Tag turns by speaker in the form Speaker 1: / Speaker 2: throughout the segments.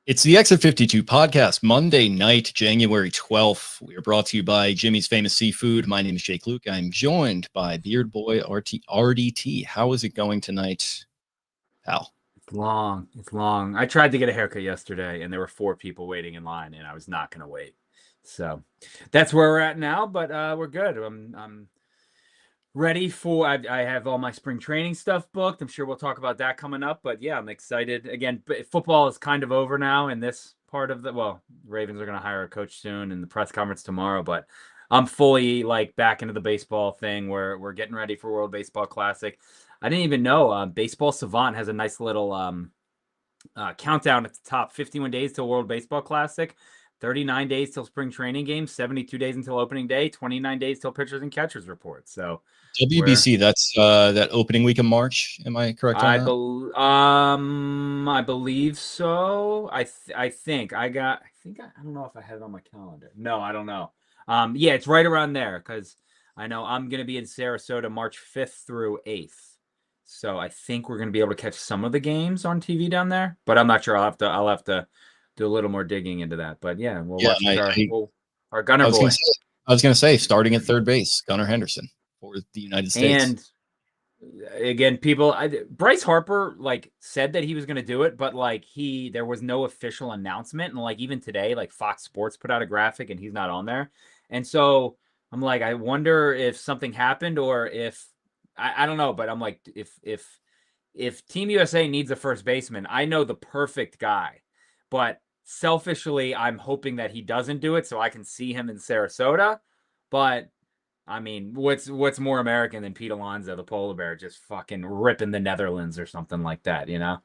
Speaker 1: It's the Exit 52 podcast, Monday night, January 12th. We are brought to you by Jimmy's Famous Seafood. My name is Jake Luke. I'm joined by Beard Boy RDT. How is it going tonight, pal?
Speaker 2: It's long. It's long. I tried to get a haircut yesterday, and there were 4 people waiting in line, and I was not going to wait. So that's where we're at now, but we're good. I'm ready for. I have all my spring training stuff booked. I'm sure we'll talk about that coming up. But yeah, I'm excited. Again, football is kind of over now in this part of Ravens are going to hire a coach soon, and the press conference tomorrow. But I'm fully back into the baseball thing where we're getting ready for World Baseball Classic. I didn't even know Baseball Savant has a nice little countdown at the top. 51 days till World Baseball Classic, 39 days till spring training games, 72 days until opening day, 29 days till pitchers and catchers report. So
Speaker 1: WBC, that's that opening week of March. Am I correct on that?
Speaker 2: I believe so. I think I don't know if I had it on my calendar. No, I don't know. Yeah, it's right around there because I know I'm going to be in Sarasota March 5th through 8th. So I think we're going to be able to catch some of the games on TV down there, but I'm not sure. I'll have to do a little more digging into that. But yeah, we'll watch our Gunner boy.
Speaker 1: I was going to say, starting at third base, Gunnar Henderson for the United States.
Speaker 2: And again, Bryce Harper said that he was going to do it, but there was no official announcement. And even today, Fox Sports put out a graphic and he's not on there. And so I'm I wonder if something happened or if I don't know, but I'm if Team USA needs a first baseman, I know the perfect guy, but selfishly, I'm hoping that he doesn't do it so I can see him in Sarasota. But I mean, what's more American than Pete Alonso, the polar bear, just fucking ripping the Netherlands or something like that, you know?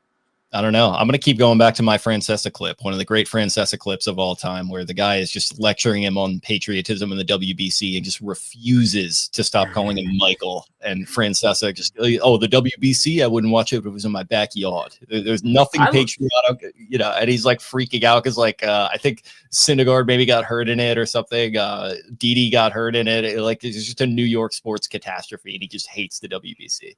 Speaker 1: I don't know. I'm going to keep going back to my Francesa clip, one of the great Francesa clips of all time, where the guy is just lecturing him on patriotism in the WBC and just refuses to stop calling him Michael. And Francesa just, the WBC, I wouldn't watch it if it was in my backyard. There's nothing patriotic, and he's freaking out because I think Syndergaard maybe got hurt in it or something. Didi got hurt in it. It's just a New York sports catastrophe, and he just hates the WBC.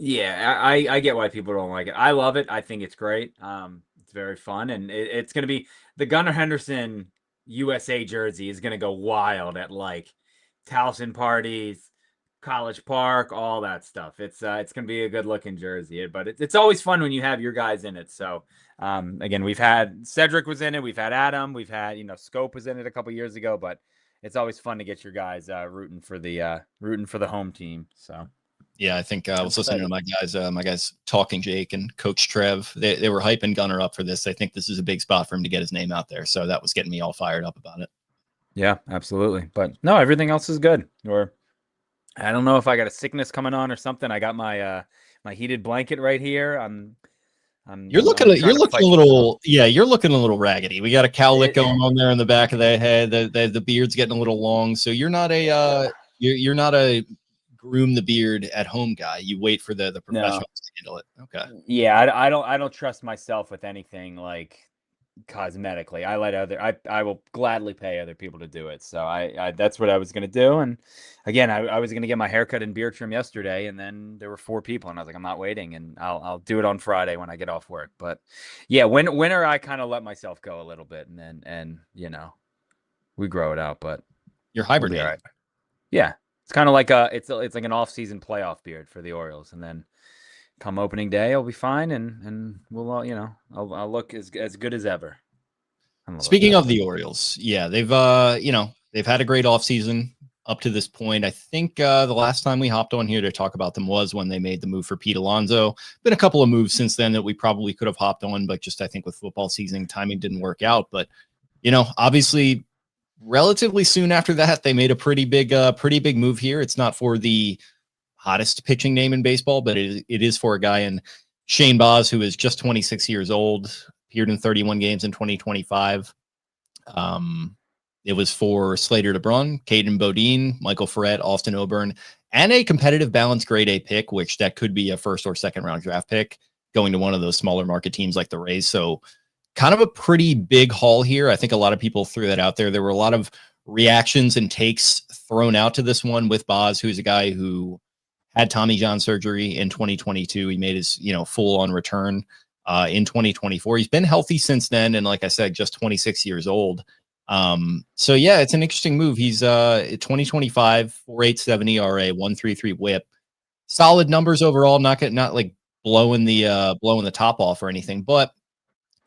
Speaker 2: Yeah, I get why people don't like it. I love it. I think it's great. It's very fun, and it's going to be the Gunnar Henderson USA jersey is going to go wild at Towson parties, College Park, all that stuff. It's going to be a good looking jersey, but it's always fun when you have your guys in it. So again, we've had Cedric was in it, we've had Adam, we've had Scope was in it a couple years ago, but it's always fun to get your guys rooting for the home team. So.
Speaker 1: Yeah, I think I was listening to my guys Talking Jake and Coach Trev. They were hyping Gunnar up for this. I think this is a big spot for him to get his name out there. So that was getting me all fired up about it.
Speaker 2: Yeah, absolutely. But no, everything else is good. Or I don't know if I got a sickness coming on or something. I got my my heated blanket right here.
Speaker 1: You're looking a little raggedy. We got a cowlick going on there in the back of the head. The beard's getting a little long. So you're not you're not a groom the beard at home guy. You wait for the professionals to handle it. Okay.
Speaker 2: Yeah, I don't trust myself with anything cosmetically. I will gladly pay other people to do it. So I that's what I was gonna do. And again, I was gonna get my haircut and beard trim yesterday, and then there were 4 people, and I was like, I'm not waiting, and I'll do it on Friday when I get off work. But yeah, winter I kind of let myself go a little bit, and we grow it out. But
Speaker 1: you're hibernating.
Speaker 2: Right. Yeah. It's kind of it's like an off-season playoff beard for the Orioles, and then come opening day, I'll be fine, and we'll I'll look as good as ever.
Speaker 1: Speaking of the Orioles, yeah, they've they've had a great offseason up to this point. I think the last time we hopped on here to talk about them was when they made the move for Pete Alonso. Been a couple of moves since then that we probably could have hopped on, but just I think with football season timing didn't work out. But obviously, relatively soon after that, they made a pretty big move here. It's not for the hottest pitching name in baseball, but it is for a guy in Shane Baz, who is just 26 years old, appeared in 31 games in 2025. It was for Slater DeBrun, Caden Bodine, Michael Ferret, Austin Oburn, and a competitive balanced grade A pick, which that could be a first or second round draft pick going to one of those smaller market teams like the Rays. So kind of a pretty big haul here. I think a lot of people threw that out there. There were a lot of reactions and takes thrown out to this one with Baz, who's a guy who had Tommy John surgery in 2022. He made his, full on return in 2024. He's been healthy since then, and like I said, just 26 years old. So yeah, it's an interesting move. He's 2025, 4.87 ERA, 1.33 WHIP. Solid numbers overall. Not like blowing the top off or anything, but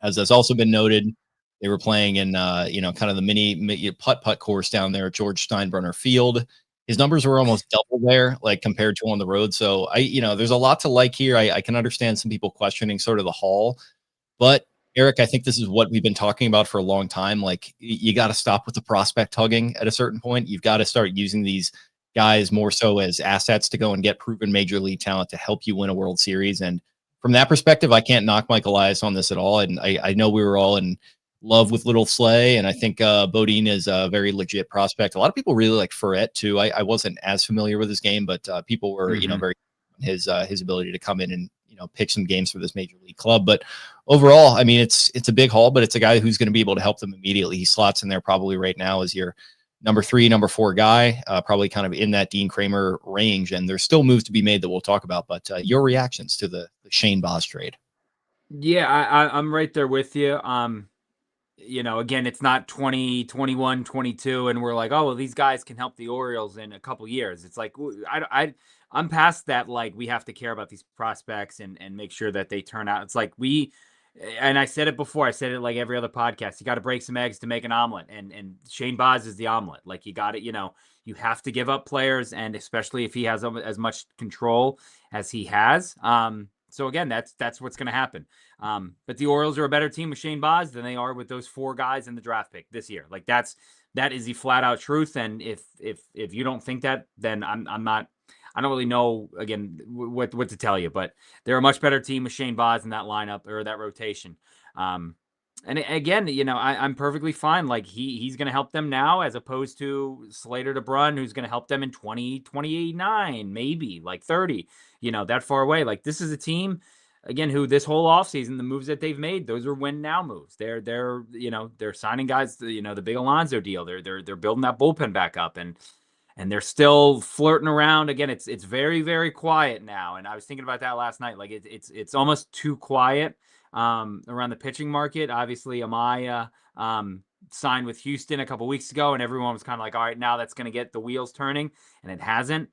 Speaker 1: as has also been noted, they were playing in kind of the mini putt course down there at George Steinbrenner Field. His numbers were almost double there, like compared to on the road. So there's a lot to like here. I can understand some people questioning sort of the haul, but Eric, I think this is what we've been talking about for a long time. Like, you got to stop with the prospect hugging at a certain point. You've got to start using these guys more so as assets to go and get proven major league talent to help you win a World Series. And from that perspective, I can't knock Mike Elias on this at all. And I know we were all in love with Little Slay, and I think Bodine is a very legit prospect. A lot of people really like Ferret too. I wasn't as familiar with his game, but people were very his ability to come in and pitch some games for this major league club. But overall, I mean, it's a big haul, but it's a guy who's going to be able to help them immediately. He slots in there probably right now as your number 3, number 4 guy, probably kind of in that Dean Kramer range. And there's still moves to be made that we'll talk about. But your reactions to the Shane Baz trade?
Speaker 2: Yeah, I'm right there with you. Again, it's not 20, 21, 22, and we're like, oh, well, these guys can help the Orioles in a couple years. It's like, I'm past that. Like, we have to care about these prospects and make sure that they turn out. It's like and I said it before, I said it like every other podcast, you got to break some eggs to make an omelet. And Shane Baz is the omelet. Like, you got it, you have to give up players, and especially if he has as much control as he has. So again, that's what's going to happen. But the Orioles are a better team with Shane Baz than they are with those 4 guys in the draft pick this year. Like, that is the flat out truth. And if you don't think that, then I'm not. I don't really know again what to tell you. But they're a much better team with Shane Baz in that lineup or that rotation. And again, I'm perfectly fine. Like, he's going to help them now, as opposed to Slater DeBrun, who's going to help them in 2029, maybe like 30. That far away. Like, this is a team, again, who this whole offseason, the moves that they've made, those are win now moves. They're signing guys. The big Alonso deal. They're building that bullpen back up, and they're still flirting around. Again, it's very, very quiet now. And I was thinking about that last night. Like, it's almost too quiet around the pitching market. Obviously, Amaya signed with Houston a couple weeks ago, and everyone was kind of like, all right, now that's going to get the wheels turning, and it hasn't.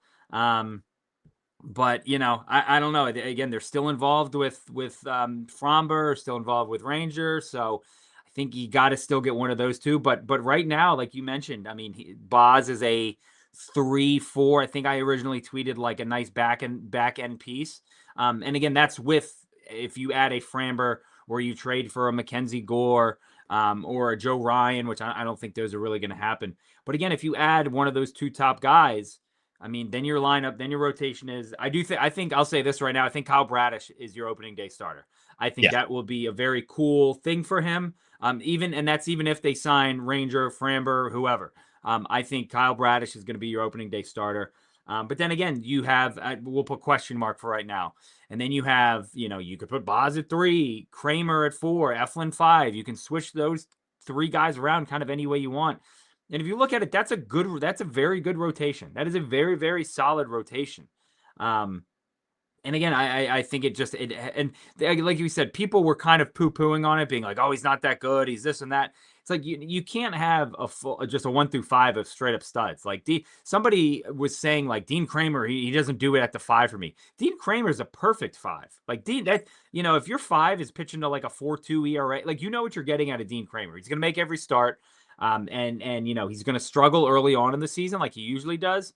Speaker 2: But I don't know. Again, they're still involved with Framber, still involved with Ranger. So I think you got to still get one of those two. But right now, like you mentioned, I mean, Baz is a 3-4. I think I originally tweeted like a nice back end piece. And again, that's with, if you add a Framber or you trade for a Mackenzie Gore or a Joe Ryan, which I don't think those are really going to happen. But again, if you add one of those 2 top guys, I mean, then your lineup, then your rotation is. I think I'll say this right now. I think Kyle Bradish is your opening day starter. I think that will be a very cool thing for him. That's even if they sign Ranger, Framber, whoever. I think Kyle Bradish is going to be your opening day starter. But then again, you have, we'll put question mark for right now. And then you have, you could put Baz at 3, Kramer at 4, Eflin 5. You can switch those 3 guys around kind of any way you want. And if you look at it, that's a very good rotation. That is a very, very solid rotation. And again, I think and like you said, people were kind of poo-pooing on it, being like, oh, he's not that good. He's this and that. It's like, you can't have just a 1 through 5 of straight up studs. Like somebody was saying, like, Dean Kramer, he doesn't do it at the 5 for me. Dean Kramer is a perfect 5. Like, if your 5 is pitching to like a 4.2 ERA, like, what you're getting out of Dean Kramer. He's going to make every start. And he's going to struggle early on in the season like he usually does.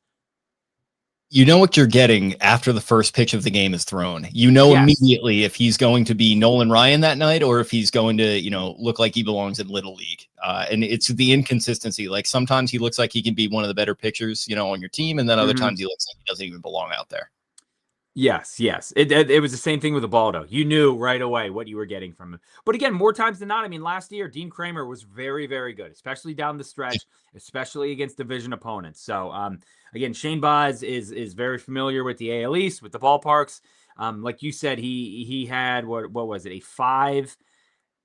Speaker 1: You know what you're getting after the first pitch of the game is thrown. Immediately if he's going to be Nolan Ryan that night, or if he's going to, look like he belongs in Little League. And it's the inconsistency. Like, sometimes he looks like he can be one of the better pitchers, on your team. And then other times he looks like he doesn't even belong out there.
Speaker 2: Yes. It was the same thing with Ubaldo. You knew right away what you were getting from him. But again, more times than not, I mean, last year, Dean Kramer was very, very good, especially down the stretch, especially against division opponents. So, again, Shane Baz is very familiar with the AL East, with the ballparks. Like you said, he had, what was it, a 5?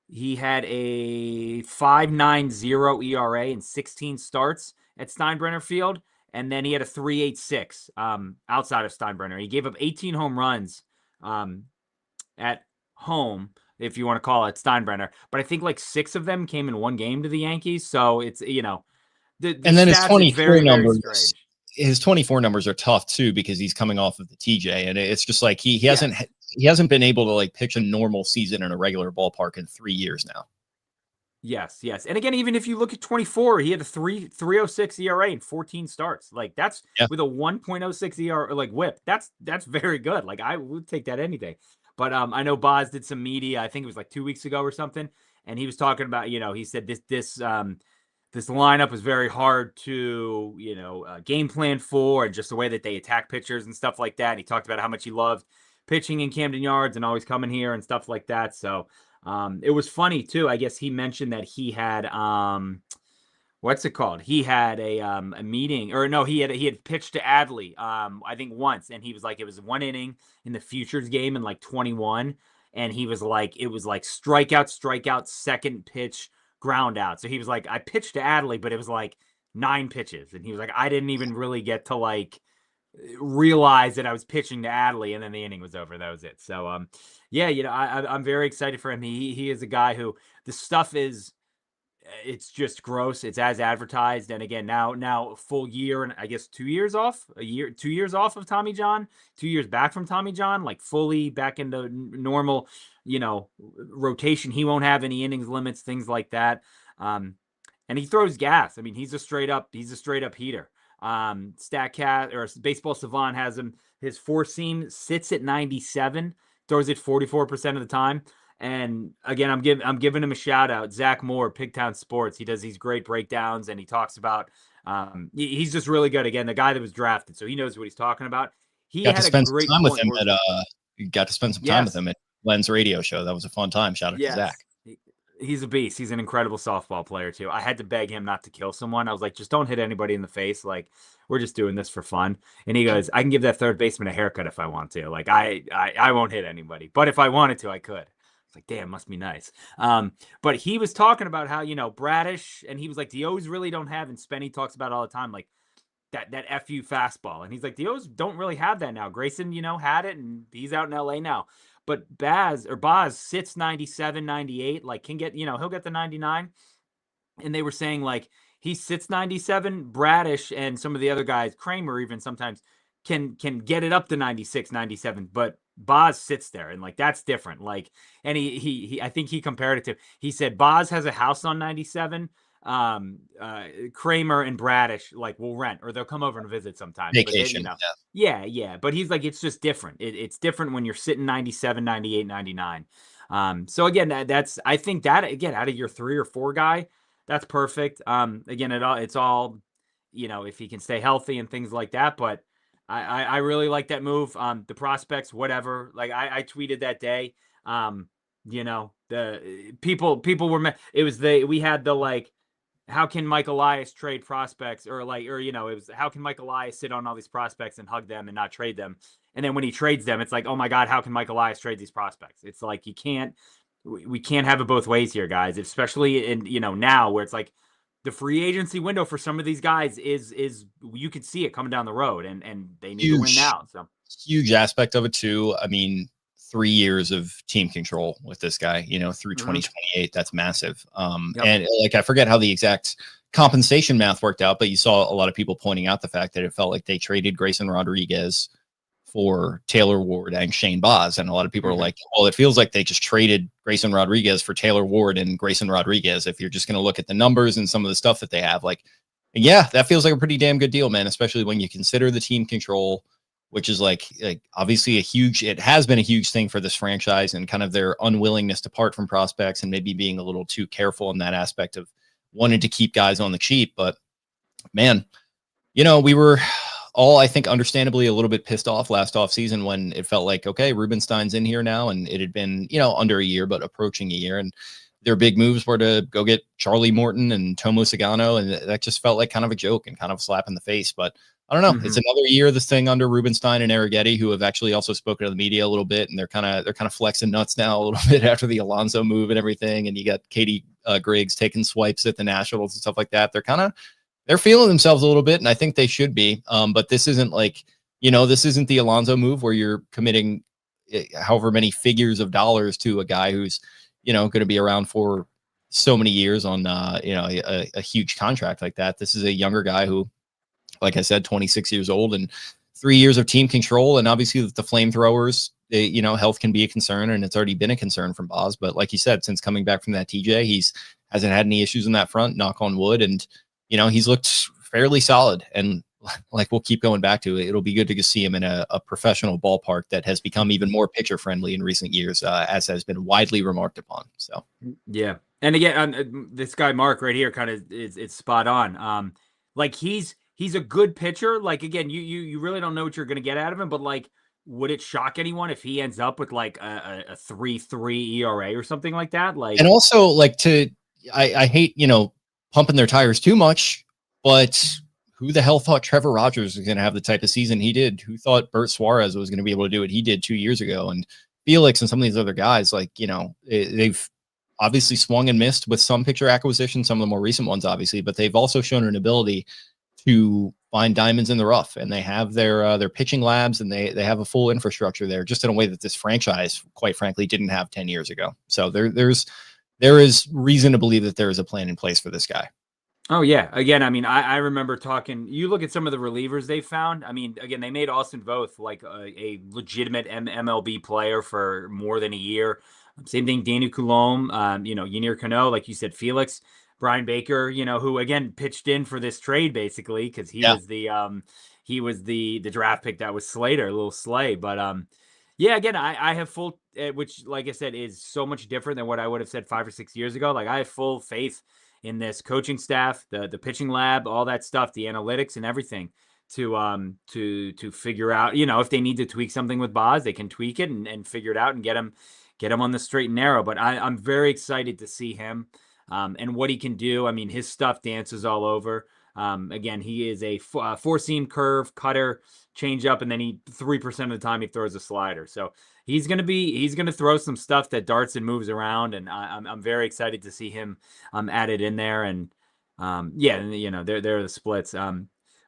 Speaker 2: He had a 5.90 ERA in 16 starts at Steinbrenner Field. And then he had a 3.86 outside of Steinbrenner. He gave up 18 home runs at home if you want to call it Steinbrenner. But I think like 6 of them came in one game to the Yankees. So it's, the
Speaker 1: And then
Speaker 2: stats, it's very, very strange.
Speaker 1: His 24 numbers are tough too, because he's coming off of the TJ, and it's just like he hasn't been able to like pitch a normal season in a regular ballpark in 3 years now.
Speaker 2: Yes. And again, even if you look at 24, he had a 3.06 ERA and 14 starts. Like that's with a 1.06 ERA like whip. That's very good. Like I would take that any day. But I know Baz did some media, I think it was like 2 weeks ago or something, and he was talking about, he said this lineup was very hard to, game plan for, and just the way that they attack pitchers and stuff like that. And he talked about how much he loved pitching in Camden Yards and always coming here and stuff like that. So it was funny too. I guess he mentioned that he had what's it called? He had a meeting, or no, he had pitched to Adley I think once, and he was like, it was 1 inning in the Futures game in like 21, and he was like, it was like strikeout, second pitch, ground out. So he was like, I pitched to Adley, but it was like 9 pitches, and he was like, I didn't even really get to like realize that I was pitching to Adley, and then the inning was over. That was it. So I'm very excited for him. He is a guy who the stuff is, it's just gross. It's as advertised. And again, now full year, and I guess 2 years off, 2 years off of Tommy John, 2 years back from Tommy John, like fully back into normal, rotation. He won't have any innings limits, things like that. And he throws gas. I mean, he's a straight up heater. Statcat or Baseball Savant has him. His 4-seam sits at 97, throws it 44% of the time. And again, I'm giving him a shout out. Zach Moore, Pigtown Sports. He does these great breakdowns, and he talks about he's just really good. Again, the guy that was drafted, so he knows what he's talking about. He
Speaker 1: got
Speaker 2: had
Speaker 1: to spend
Speaker 2: a great
Speaker 1: some time with him
Speaker 2: where,
Speaker 1: you got to spend some time with him at Len's radio show. That was a fun time. Shout out to Zach.
Speaker 2: He's a beast. He's an incredible softball player too. I had to beg him not to kill someone. I was like, just don't hit anybody in the face. Like, we're just doing this for fun. And he goes, I can give that third baseman a haircut if I want to. Like, I won't hit anybody, but if I wanted to, I could. It's like, damn, must be nice. But he was talking about how, Bradish, and he was like, the O's really don't have, and Spenny talks about it all the time, like that FU fastball. And he's like, the O's don't really have that now. Grayson, had it, and he's out in LA now. But Baz sits 97, 98, like can get, he'll get the 99. And they were saying like he sits 97, Bradish and some of the other guys, Kramer even sometimes can get it up to 96, 97, but Baz sits there, and like that's different. Like, and he I think he compared it to, he said Baz has a house on 97. Kramer and Bradish like will rent, or they'll come over and visit sometimes.
Speaker 1: Vacation.
Speaker 2: But yeah. But he's like, it's just different. It's different when you're sitting 97, 98, 99. So again, that's, I think that again, out of your 3 or 4 guy, that's perfect. Again, it's all, if he can stay healthy and things like that. But I really like that move. The prospects, whatever. Like I tweeted that day. The people were, we had the like, how can Mike Elias trade prospects, or it was, how can Mike Elias sit on all these prospects and hug them and not trade them? And then when he trades them, it's like, oh my God, how can Mike Elias trade these prospects? It's like, we can't have it both ways here, guys, especially in, now where it's like the free agency window for some of these guys is you could see it coming down the road, and they need to win now. So
Speaker 1: huge aspect of it too. I mean, 3 years of team control with this guy, through 2028. That's massive. And like, I forget how the exact compensation math worked out, but you saw a lot of people pointing out the fact that it felt like they traded Grayson Rodriguez for Taylor Ward and Shane Baz. And a lot of people are like, well, it feels like they just traded Grayson Rodriguez for Taylor Ward and Grayson Rodriguez. If you're just going to look at the numbers and some of the stuff that they have, like, yeah, that feels like a pretty damn good deal, man, especially when you consider the team control, which is like obviously it has been a huge thing for this franchise, and kind of their unwillingness to part from prospects and maybe being a little too careful in that aspect of wanting to keep guys on the cheap. But man, we were all, I think, understandably a little bit pissed off last offseason when it felt like, okay, Rubenstein's in here now, and it had been, under a year, but approaching a year. And their big moves were to go get Charlie Morton and Tomo Sagano, and that just felt like kind of a joke and kind of a slap in the face. But I don't know. It's another year of this thing under Rubenstein and Arrighetti, who have actually also spoken to the media a little bit, and they're kind of flexing nuts now a little bit after the Alonso move and everything. And you got Katie Griggs taking swipes at the Nationals and stuff like that. They're feeling themselves a little bit, and I think they should be. But this isn't like, this isn't the Alonso move where you're committing however many figures of dollars to a guy who's, going to be around for so many years on, a huge contract like that. This is a younger guy who, like I said, 26 years old and 3 years of team control. And obviously the flamethrowers, health can be a concern, and it's already been a concern from Baz. But like you said, since coming back from that TJ, hasn't had any issues in that front, knock on wood. And, he's looked fairly solid. And like we'll keep going back to it, it'll be good to see him in a professional ballpark that has become even more pitcher friendly in recent years, as has been widely remarked upon. So,
Speaker 2: yeah. And again, this guy, Mark, right here kind of it's spot on. Like he's a good pitcher. Like, again, you really don't know what you're going to get out of him, but like, would it shock anyone if he ends up with like a 3.3 ERA or something like that? Like,
Speaker 1: and also like I hate, pumping their tires too much, but who the hell thought Trevor Rogers was going to have the type of season he did? Who thought Bert Suarez was going to be able to do what he did 2 years ago? And Felix and some of these other guys, like, they've obviously swung and missed with some pitcher acquisition, some of the more recent ones, obviously, but they've also shown an ability to find diamonds in the rough, and they have their pitching labs, and they have a full infrastructure there, just in a way that this franchise, quite frankly, didn't have 10 years ago. So there is reason to believe that there is a plan in place for this guy.
Speaker 2: Oh, yeah. Again, I mean, I remember talking, you look at some of the relievers they found. I mean, again, they made Austin Voth like a legitimate MLB player for more than a year. Same thing, Daniel Coulombe, Yennier Cano, like you said, Felix, Brian Baker, who again pitched in for this trade basically because he was the draft pick that was Slater, a little Slay. But yeah, again, I have full, which like I said, is so much different than what I would have said 5 or 6 years ago. Like I have full faith in this coaching staff, the pitching lab, all that stuff, the analytics and everything to figure out, if they need to tweak something with Baz, they can tweak it and figure it out and get him on the straight and narrow. But I'm very excited to see him and what he can do. I mean, his stuff dances all over. Again, he is a four-seam curve, cutter, change up, and then 3% of the time he throws a slider. So he's gonna throw some stuff that darts and moves around, and I'm very excited to see him added in there. And they're the splits.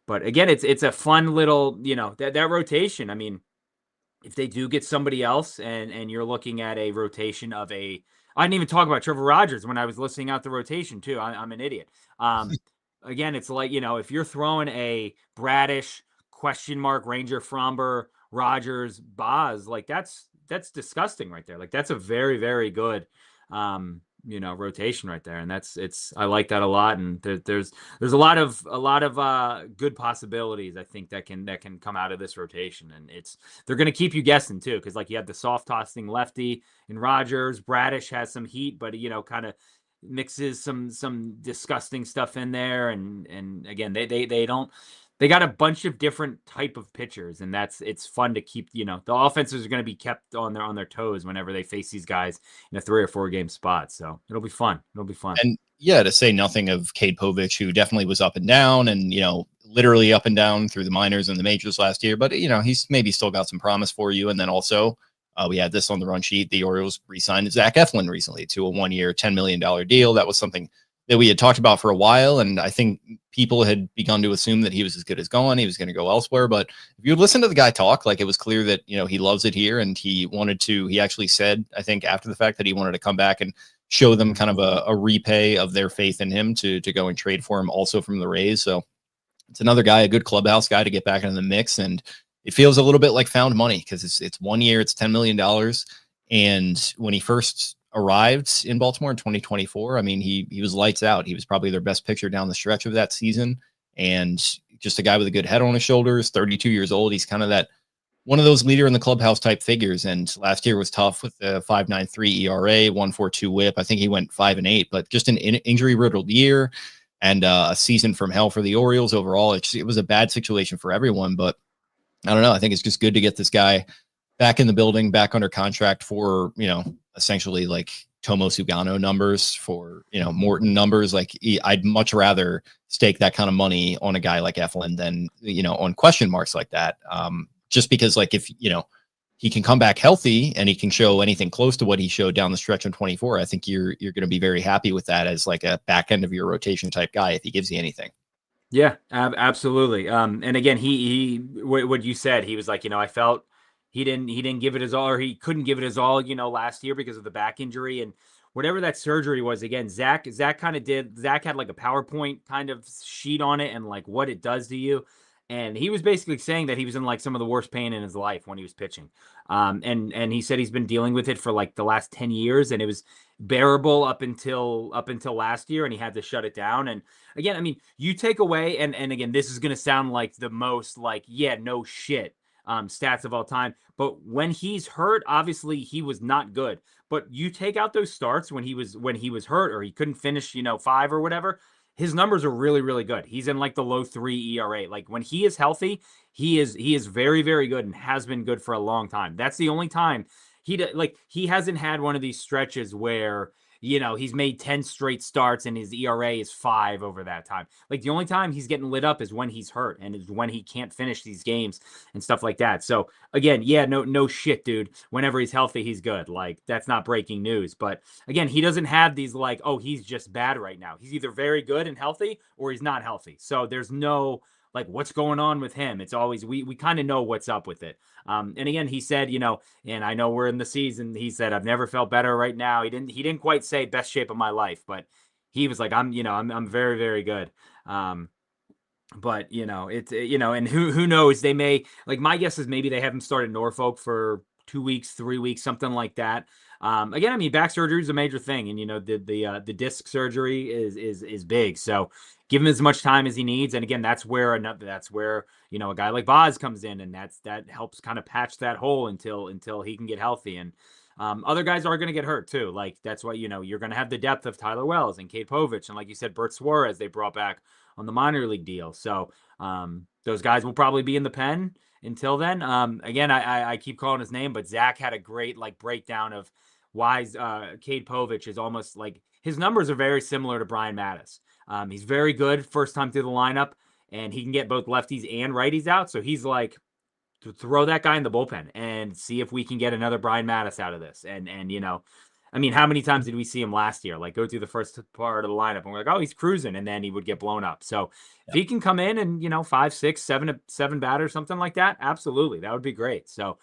Speaker 2: But again, it's a fun little that rotation. I mean, if they do get somebody else, and you're looking at a rotation of I didn't even talk about Trevor Rogers when I was listing out the rotation too. I'm an idiot. Again, it's like, if you're throwing a Bradish question mark Ranger Framber Rogers Baz, like that's disgusting right there. Like that's a very, very good rotation right there. And I like that a lot. And there's a lot of good possibilities, I think, that can come out of this rotation. And they're going to keep you guessing too. Cause like you have the soft tossing lefty in Rogers. Bradish has some heat, but kind of mixes some disgusting stuff in there. And again, they got a bunch of different type of pitchers, and it's fun to keep, the offenses are going to be kept on their toes whenever they face these guys in a 3 or 4 game spot. So it'll be fun.
Speaker 1: And yeah, to say nothing of Cade Povich, who definitely was up and down and, literally up and down through the minors and the majors last year, but he's maybe still got some promise for you. And then also we had this on the run sheet. The Orioles re-signed Zack Eflin recently to a 1-year, $10 million deal. That was something that we had talked about for a while. And I think people had begun to assume that he was as good as gone. He was going to go elsewhere. But if you listen to the guy talk, like it was clear that, he loves it here. And he actually said, I think after the fact, that he wanted to come back and show them kind of a repay of their faith in him to go and trade for him also from the Rays. So it's another guy, a good clubhouse guy to get back into the mix. And it feels a little bit like found money because it's 1 year, it's $10 million. And when he first arrived in Baltimore in 2024, I mean, he was lights out. He was probably their best pitcher down the stretch of that season, and just a guy with a good head on his shoulders, 32 years old. He's kind of that one of those leader in the clubhouse type figures. And last year was tough with the 5.93 ERA, 1.42 WHIP. I think he went 5-8, but just an injury riddled year and a season from hell for the Orioles overall. It was a bad situation for everyone, but I don't know. I think it's just good to get this guy back in the building, back under contract for, essentially like Tomo Sugano numbers, for, Morton numbers. Like I'd much rather stake that kind of money on a guy like Eflin than, on question marks like that. Just because like, if, he can come back healthy and he can show anything close to what he showed down the stretch in 24, I think you're going to be very happy with that as like a back end of your rotation type guy, if he gives you anything.
Speaker 2: Yeah, absolutely. And again, he what you said, he was like, I felt he didn't give it his all, or he couldn't give it his all, last year because of the back injury and whatever that surgery was. Again, Zach had like a PowerPoint kind of sheet on it and like what it does to you. And he was basically saying that he was in like some of the worst pain in his life when he was pitching. And he said he's been dealing with it for like the last 10 years and it was bearable up until last year and he had to shut it down. And again, I mean, you take away, and again, this is going to sound like the most like, yeah, no shit stats of all time. But when he's hurt, obviously he was not good. But you take out those starts when he was hurt or he couldn't finish, 5 or whatever. His numbers are really, really good. He's in like the low 3 ERA. Like when he is healthy, he is very, very good and has been good for a long time. That's the only time he hasn't had one of these stretches where, he's made 10 straight starts and his ERA is 5 over that time. Like the only time he's getting lit up is when he's hurt and is when he can't finish these games and stuff like that. So again, yeah, no shit, dude. Whenever he's healthy, he's good. Like that's not breaking news. But again, he doesn't have these like, oh, he's just bad right now. He's either very good and healthy or he's not healthy. So there's no like what's going on with him. It's always we kind of know what's up with it. And again, he said, and I know we're in the season. He said, I've never felt better right now. He didn't quite say best shape of my life, but he was like, I'm very, very good. But and who knows? They may, like, my guess is maybe they haven't started Norfolk for 2 weeks, 3 weeks, something like that. Again, I mean, back surgery is a major thing, and the disc surgery is big. So give him as much time as he needs. And again, that's where a guy like Baz comes in, and that helps kind of patch that hole until he can get healthy. And other guys are going to get hurt too. Like that's why you're going to have the depth of Tyler Wells and Cade Povich, and like you said, Bert Suarez they brought back on the minor league deal. So those guys will probably be in the pen until then. Again, I keep calling his name, but Zach had a great like breakdown of why Cade Povich is almost like his numbers are very similar to Brian Mattis. He's very good first time through the lineup, and he can get both lefties and righties out. So he's like, to throw that guy in the bullpen and see if we can get another Brian Mattis out of this. And I mean, how many times did we see him last year? Like go through the first part of the lineup and we're like, oh, he's cruising, and then he would get blown up. So if he can come in and 5, 6, 7 batters, something like that, absolutely, that would be great. So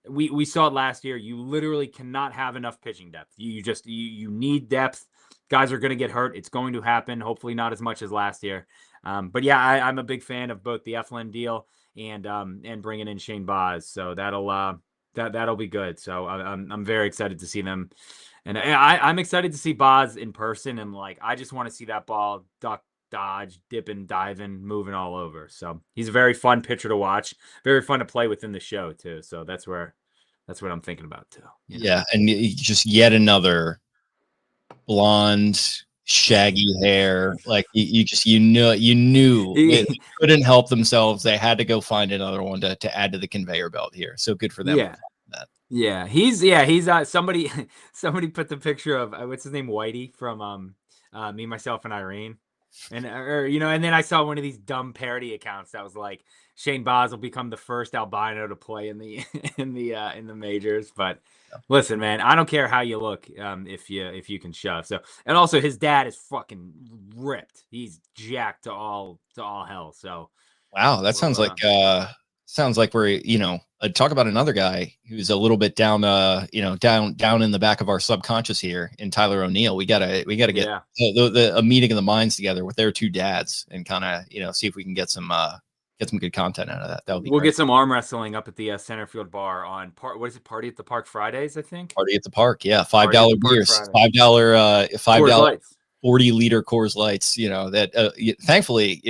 Speaker 2: we saw it last year. You literally cannot have enough pitching depth. You need depth. Guys are going to get hurt. It's going to happen. Hopefully not as much as last year. But yeah, I'm a big fan of both the Eflin deal and bringing in Shane Baz. So that'll be good. So I'm very excited to see them. And I'm excited to see Baz in person. And like, I just want to see that ball duck, dodge, dipping, diving, moving all over. So he's a very fun pitcher to watch. Very fun to play within the show too. So that's what I'm thinking about too.
Speaker 1: Yeah. And just yet another blonde, shaggy hair. Like you knew they couldn't help themselves. They had to go find another one to add to the conveyor belt here. So good for them.
Speaker 2: Yeah. Yeah, he's somebody put the picture of what's his name, Whitey from Me, Myself, and Irene, and and then I saw one of these dumb parody accounts that was like Shane Baz will become the first albino to play in the in the majors. But listen, man, I don't care how you look if you can shove. So, and also his dad is fucking ripped. He's jacked to all hell. So
Speaker 1: wow, that sounds like we're talk about another guy who's a little bit down down in the back of our subconscious here in Tyler O'Neill. We gotta get a meeting of the minds together with their two dads and kind of see if we can get some good content out of that. That would be
Speaker 2: we'll
Speaker 1: great.
Speaker 2: Get some arm wrestling up at the center field bar on Party at the Park Fridays, I think.
Speaker 1: Party at the Park, yeah. $5 beers, $5 40-liter Coors Lights. Thankfully,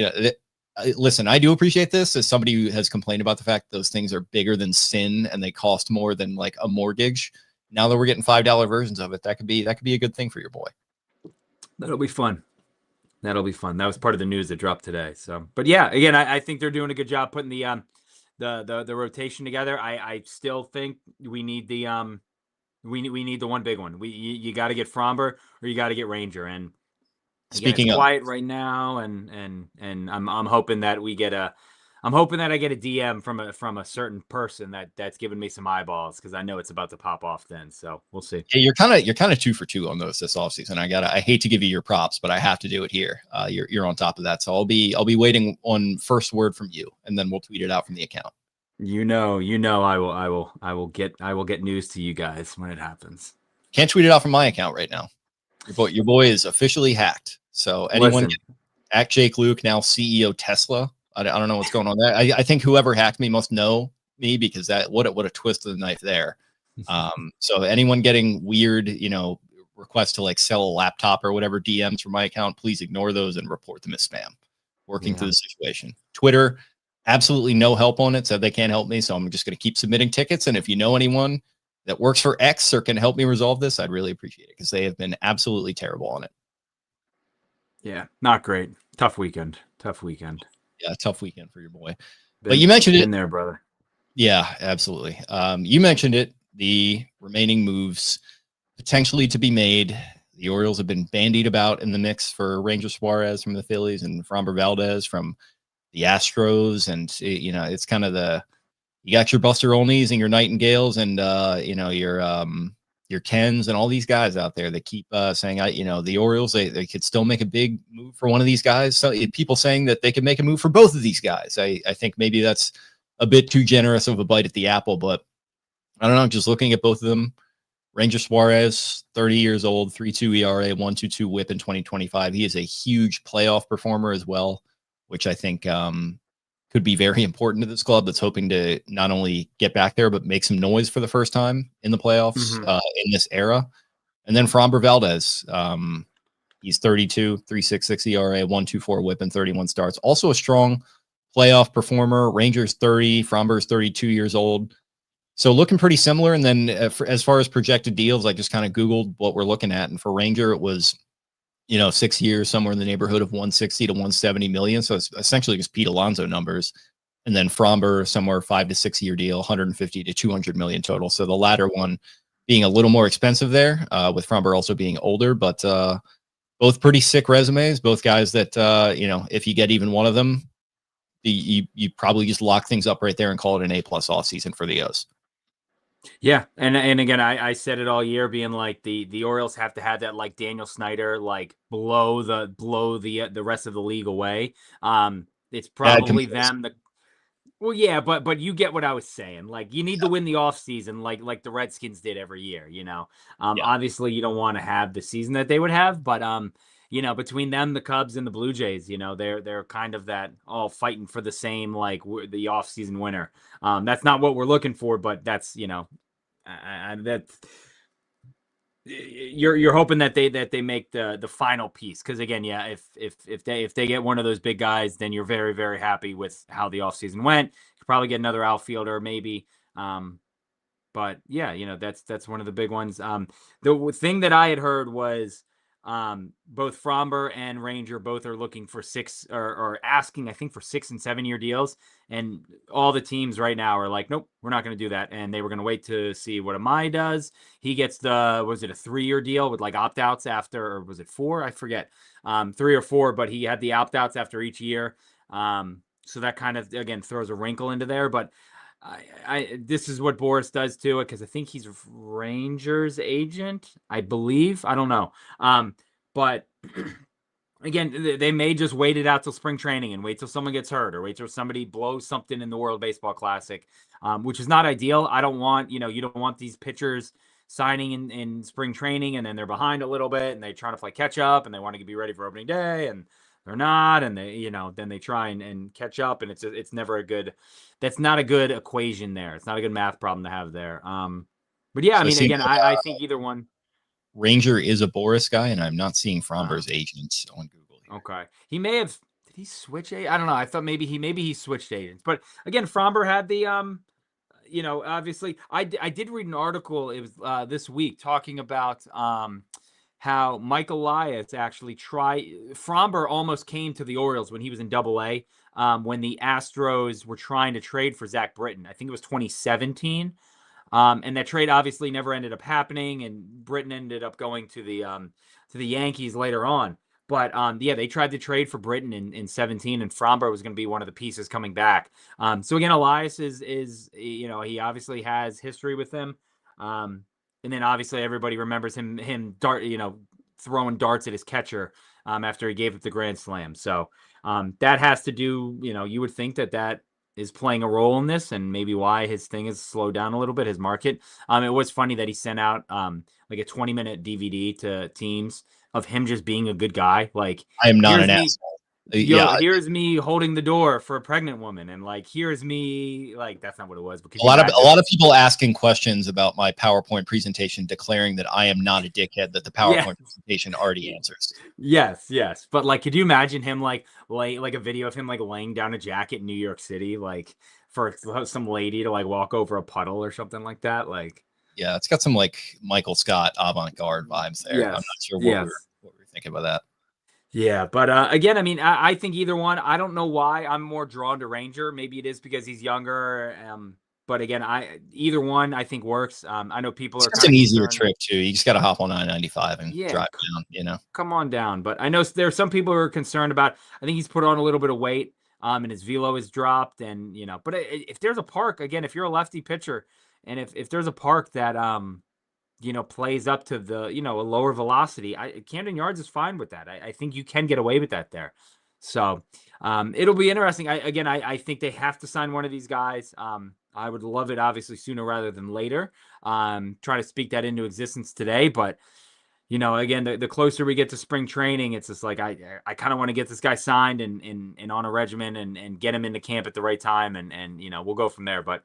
Speaker 1: listen, I do appreciate this as somebody who has complained about the fact that those things are bigger than sin and they cost more than like a mortgage. Now that we're getting $5 versions of it, that could be a good thing for your boy.
Speaker 2: That'll be fun. That was part of the news that dropped today. So, but yeah, again, I think they're doing a good job putting the rotation together. I still think we need the we need the one big one. You got to get Framber or you got to get Ranger. And speaking of quiet right now, and I'm hoping that I get a DM from a certain person that's giving me some eyeballs, because I know it's about to pop off then. So we'll see.
Speaker 1: Yeah, you're kind of 2 for 2 on those this offseason. I hate to give you your props, but I have to do it here. You're on top of that. So I'll be waiting on first word from you, and then we'll tweet it out from the account.
Speaker 2: I will get news to you guys when it happens.
Speaker 1: Can't tweet it out from my account right now. Your boy is officially hacked. So anyone
Speaker 2: Listen,
Speaker 1: at Jake Luke, now CEO Tesla. I don't know what's going on there. I think whoever hacked me must know me, because what a twist of the knife there. So anyone getting weird, requests to like sell a laptop or whatever DMs from my account, please ignore those and report them as spam. Working through the situation. Twitter, absolutely no help on it. Said they can't help me. So I'm just going to keep submitting tickets. And if you know anyone that works for X or can help me resolve this, I'd really appreciate it, because they have been absolutely terrible on it.
Speaker 2: Yeah, not great. Tough weekend.
Speaker 1: Yeah, tough weekend for your boy. But you mentioned it.
Speaker 2: There, brother.
Speaker 1: Yeah, absolutely. You mentioned it. The remaining moves potentially to be made. The Orioles have been bandied about in the mix for Ranger Suarez from the Phillies and Framber Valdez from the Astros. And, it's kind of you got your Buster Olneys and your Nightingales and, your Kens and all these guys out there that keep saying, the Orioles, they could still make a big move for one of these guys. So people saying that they could make a move for both of these guys. I think maybe that's a bit too generous of a bite at the apple, but I don't know. Just looking at both of them, Ranger Suarez, 30 years old, 3.2 ERA, 1.22 WHIP in 2025. He is a huge playoff performer as well, which I think could be very important to this club that's hoping to not only get back there, but make some noise for the first time in the playoffs in this era. And then Framber Valdez, he's 32, 3.66 ERA, 1.24 WHIP in 31 starts. Also a strong playoff performer. Rangers 30, Framber's 32 years old. So looking pretty similar. And then as far as projected deals, I just kind of Googled what we're looking at. And for Ranger, it was, 6 years, somewhere in the neighborhood of 160 to 170 million. So it's essentially just Pete Alonso numbers. And then Framber, somewhere 5 to 6 year deal, 150 to 200 million total. So the latter one being a little more expensive there, with Framber also being older, but both pretty sick resumes. Both guys that, if you get even one of them, you probably just lock things up right there and call it an A+ offseason for the O's.
Speaker 2: Yeah, and again, I said it all year, being like the Orioles have to have that, like, Daniel Snyder, like, blow the rest of the league away. It's probably them. Well, yeah, but you get what I was saying. Like, you need to win the offseason like the Redskins did every year. Obviously you don't want to have the season that they would have, but between them, the Cubs, and the Blue Jays, they're kind of that all fighting for the same, like, the offseason winner. That's not what we're looking for, but that's that's you're hoping that they make the final piece, because again, yeah, if they get one of those big guys, then you're very, very happy with how the offseason went. Could probably get another outfielder maybe. But yeah, that's one of the big ones. The thing that I had heard was both Framber and Ranger both are looking for or asking, I think, for 6 and 7 year deals. And all the teams right now are like, nope, we're not going to do that. And they were going to wait to see what Amai does. He gets was it a 3 year deal with like opt outs after, or was it 4? I forget. 3 or 4, but he had the opt outs after each year. So that kind of, again, throws a wrinkle into there. But this is what Boris does to it, because I think he's Rangers agent, I believe. I don't know. But again, they may just wait it out till spring training and wait till someone gets hurt, or wait till somebody blows something in the World Baseball Classic, which is not ideal. I don't want, you don't want these pitchers signing in spring training and then they're behind a little bit and they try to play catch up and they want to be ready for opening day and they're not, and they, then they try and catch up, and it's never a good. That's not a good equation there. It's not a good math problem to have there. But yeah, so I mean, again, I think either one.
Speaker 1: Ranger is a Boris guy, and I'm not seeing Framber's agents on Google here.
Speaker 2: Okay, he may have. Did he switch? I don't know. I thought maybe he switched agents, but again, Framber had the obviously, I did read an article. It was this week talking about how Mike Elias actually Framber almost came to the Orioles when he was in Double-A, when the Astros were trying to trade for Zach Britton. I think it was 2017. And that trade obviously never ended up happening, and Britton ended up going to the Yankees later on. But yeah, they tried to trade for Britton in 17, and Framber was going to be one of the pieces coming back. So again, Elias is he obviously has history with them. And then obviously everybody remembers him throwing darts at his catcher after he gave up the grand slam. So that has to do, you would think that is playing a role in this, and maybe why his thing has slowed down a little bit, his market. It was funny that he sent out like a 20-minute DVD to teams of him just being a good guy. Like,
Speaker 1: I am not
Speaker 2: here's
Speaker 1: an
Speaker 2: me,
Speaker 1: asshole.
Speaker 2: yo,
Speaker 1: Yeah,
Speaker 2: here's me holding the door for a pregnant woman, and like, here's me, like, that's not what it was. But could
Speaker 1: a
Speaker 2: you
Speaker 1: lot of
Speaker 2: imagine?
Speaker 1: people asking questions about my PowerPoint presentation, declaring that I am not a dickhead, that the
Speaker 2: Yeah.
Speaker 1: PowerPoint presentation already answers.
Speaker 2: Yes. But like, could you imagine him like a video of him like laying down a jacket in New York City, like for some lady to like walk over a puddle or something like that? Like,
Speaker 1: Yeah, it's got some like Michael Scott avant-garde vibes there. I'm not sure what we
Speaker 2: yes.
Speaker 1: were thinking about that.
Speaker 2: Yeah, but again, I mean, I think either one. I don't know why I'm more drawn to Ranger. Maybe it is because he's younger. But again, either one I think works. I know people
Speaker 1: It's
Speaker 2: are
Speaker 1: just
Speaker 2: kind
Speaker 1: an
Speaker 2: of
Speaker 1: easier
Speaker 2: concerned.
Speaker 1: trip too. You just got to hop on I-95 and
Speaker 2: Yeah,
Speaker 1: drive down. You know.
Speaker 2: come on down. But I know there are some people who are concerned about. I think he's put on a little bit of weight. And his velo has dropped, and But if there's a park again, if you're a lefty pitcher, and if there's a park that plays up to the, a lower velocity. Camden Yards is fine with that. I think you can get away with that there. So it'll be interesting. I think they have to sign one of these guys. I would love it, obviously, sooner rather than later. Try to speak that into existence today. But, again, the closer we get to spring training, it's just like I kind of want to get this guy signed and on a regimen and get him into camp at the right time. And we'll go from there. But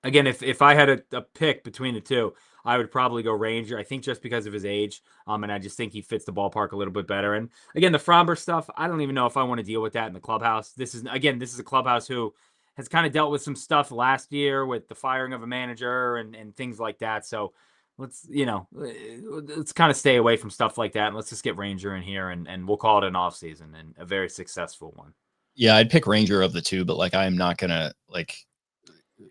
Speaker 2: again, if I had a pick between the two, I would probably go Ranger. I think just because of his age, and I just think he fits the ballpark a little bit better. And again, the Framber stuff, I don't even know if I want to deal with that in the clubhouse. This is a clubhouse who has kind of dealt with some stuff last year with the firing of a manager and things like that. So let's kind of stay away from stuff like that, and let's just get Ranger in here, and we'll call it an off season and a very successful one.
Speaker 1: Yeah, I'd pick Ranger of the two, but like I am not gonna like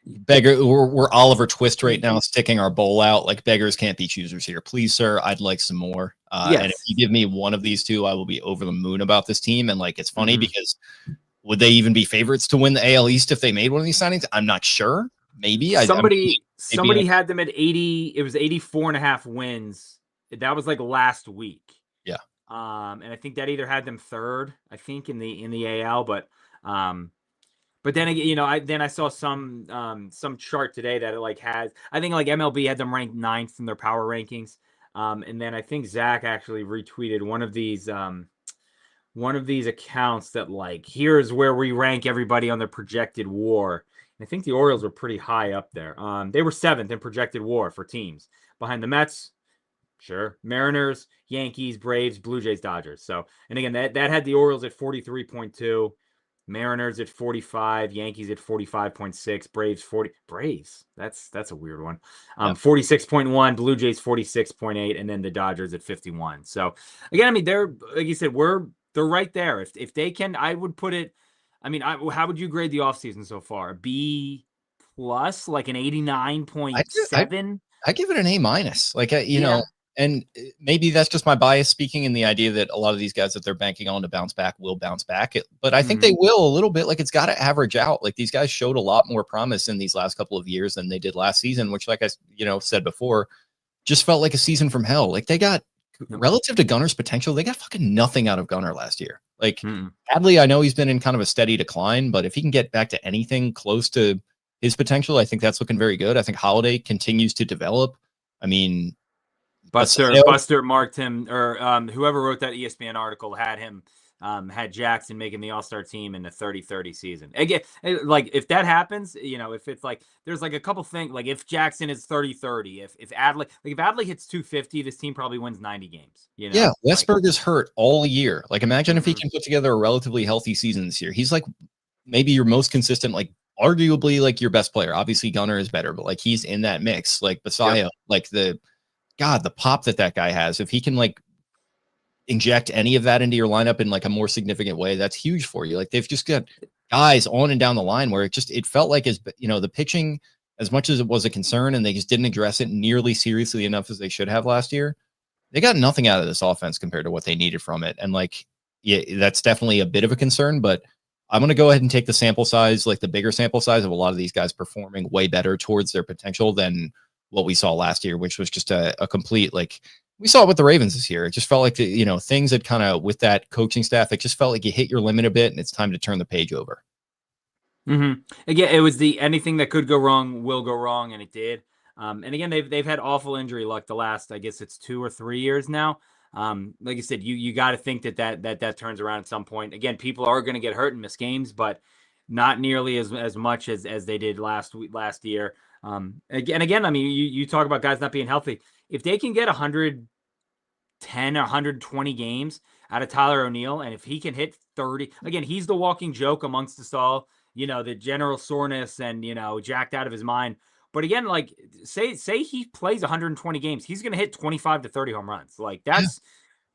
Speaker 1: beggar. We're Oliver Twist right now, sticking our bowl out. Like beggars can't be choosers here. Please, sir, I'd like some more.
Speaker 2: Yes.
Speaker 1: And if you give me one of these two, I will be over the moon about this team. And like it's funny because would they even be favorites to win the AL East if they made one of these signings? I'm not sure. Maybe
Speaker 2: somebody had them at 80. It was 84.5 wins. That was like last week.
Speaker 1: Yeah.
Speaker 2: And I think that either had them third, I think, in the AL, but then again, I saw some chart today that it like has, I think like MLB had them ranked 9th in their power rankings. And then I think Zach actually retweeted one of these accounts that like, here's where we rank everybody on their projected WAR. And I think the Orioles were pretty high up there. They were 7th in projected WAR for teams, behind the Mets, sure, Mariners, Yankees, Braves, Blue Jays, Dodgers. So, and again, that had the Orioles at 43.2, Mariners at 45, Yankees at 45.6, Braves 40. Braves, that's a weird one. 46.1, Blue Jays 46.8, and then the Dodgers at 51. So again, I mean, they're, like you said, they're right there. If they can, I would put it. I mean, how would you grade the offseason so far? A B plus, like an 89.7?
Speaker 1: I give it an A minus. Like you know, and maybe that's just my bias speaking in the idea that a lot of these guys that they're banking on to bounce back will bounce back. But I think they will a little bit. Like it's got to average out. Like these guys showed a lot more promise in these last couple of years than they did last season, which, like I said before, just felt like a season from hell. Like they got relative to Gunner's potential, they got fucking nothing out of Gunner last year. Like Hadley, I know he's been in kind of a steady decline, but if he can get back to anything close to his potential, I think that's looking very good. I think Holiday continues to develop. I mean,
Speaker 2: Buster marked him, or whoever wrote that ESPN article had him, had Jackson making the All-Star team in the 30-30 season. Again, like if that happens, if it's like there's like a couple things, like if Jackson is 30-30, if Adley hits 250, this team probably wins 90 games.
Speaker 1: Yeah, Westberg is hurt all year. Like imagine if he can put together a relatively healthy season this year. He's like maybe your most consistent, like arguably like your best player. Obviously Gunner is better, but like he's in that mix. Like Basayo, like the pop that guy has, if he can like inject any of that into your lineup in like a more significant way, that's huge for you. Like they've just got guys on and down the line where it felt like the pitching, as much as it was a concern and they just didn't address it nearly seriously enough as they should have last year, they got nothing out of this offense compared to what they needed from it. And like, yeah, that's definitely a bit of a concern, but I'm going to go ahead and take the sample size, like the bigger sample size of a lot of these guys performing way better towards their potential than what we saw last year, which was just a complete, like we saw it with the Ravens this year. It just felt like things had kind of, with that coaching staff, it just felt like you hit your limit a bit and it's time to turn the page over.
Speaker 2: Again, it was the anything that could go wrong will go wrong, and it did. And again, they've had awful injury luck the last, I guess it's 2 or 3 years now. Like I said, you got to think that turns around at some point. Again, people are going to get hurt and miss games, but not nearly as much as they did last year. Again, I mean, you talk about guys not being healthy. If they can get 110 or 120 games out of Tyler O'Neill, and if he can hit 30, again, he's the walking joke amongst us all. The general soreness and jacked out of his mind. But again, like say he plays 120 games, he's going to hit 25 to 30 home runs. Like that's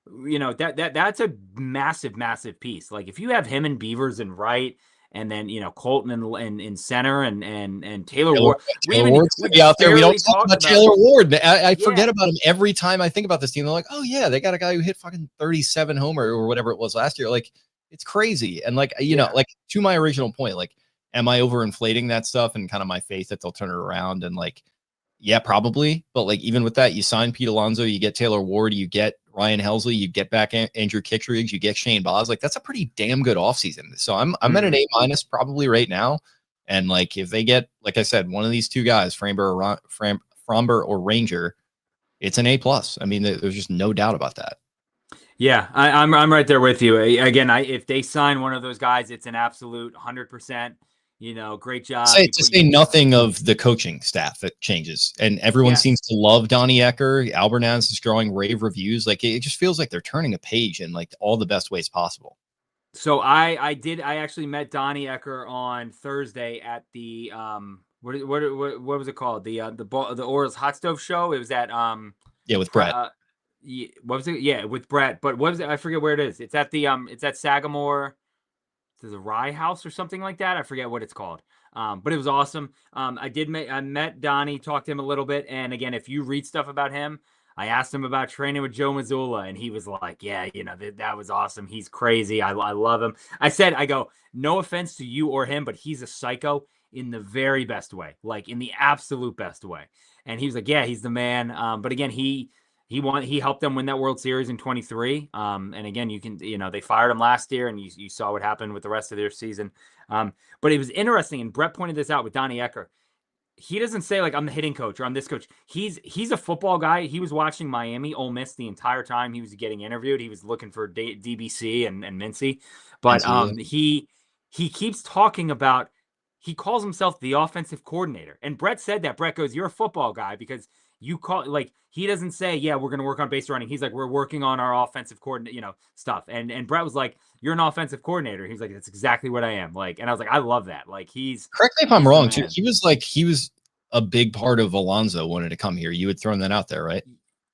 Speaker 2: that's a massive piece. Like if you have him and Beavers and Wright, and then Colton in center and Taylor Ward.
Speaker 1: Taylor Ward's gonna be out there. We don't talk about Taylor Ward. I forget about him every time I think about this team. They're like, oh yeah, they got a guy who hit fucking 37 homer or whatever it was last year. Like it's crazy. And like like to my original point, like am I overinflating that stuff and kind of my faith that they'll turn it around? And like, yeah, probably. But like even with that, you sign Pete Alonso, you get Taylor Ward, you get Ryan Helsley, you get back Andrew Kittredge, you get Shane Baz. Like that's a pretty damn good offseason. So I'm at an A- probably right now. And like if they get, like I said, one of these two guys, Framber or Ranger, it's an A+. I mean, there's just no doubt about that.
Speaker 2: Yeah, I'm right there with you. Again, if they sign one of those guys, it's an absolute 100%. Great job.
Speaker 1: Say nothing of the coaching staff that changes, and everyone seems to love Donnie Ecker. Albernaz is drawing rave reviews. Like it just feels like they're turning a page in like all the best ways possible.
Speaker 2: So I actually met Donnie Ecker on Thursday at the what was it called, the Orioles hot stove show. It was at
Speaker 1: with Brett.
Speaker 2: What was it? Yeah, with Brett. But what was it? I forget where it is. It's at it's at Sagamore. The Rye House or something like that. I forget what it's called. But it was awesome. I met Donnie, talked to him a little bit. And again, if you read stuff about him, I asked him about training with Joe Mazzulla, and he was like, yeah, that was awesome. He's crazy. I love him. I go, no offense to you or him, but he's a psycho in the very best way, like in the absolute best way. And he was like, yeah, he's the man. But again, he helped them win that World Series in 23. And again, they fired him last year, and you saw what happened with the rest of their season. But it was interesting, and Brett pointed this out with Donnie Ecker. He doesn't say like I'm the hitting coach or I'm this coach. He's a football guy. He was watching Miami Ole Miss the entire time he was getting interviewed. He was looking for DBC and Mincy, but he keeps talking about. He calls himself the offensive coordinator, and Brett said that. Brett goes, "You're a football guy because you call like." He doesn't say, yeah, we're going to work on base running. He's like, we're working on our offensive coordinate, stuff. And Brett was like, you're an offensive coordinator. He's like, that's exactly what I am. Like, and I was like, I love that. Like
Speaker 1: correct me if I'm wrong too. He was a big part of Alonso wanted to come here. You had thrown that out there, right?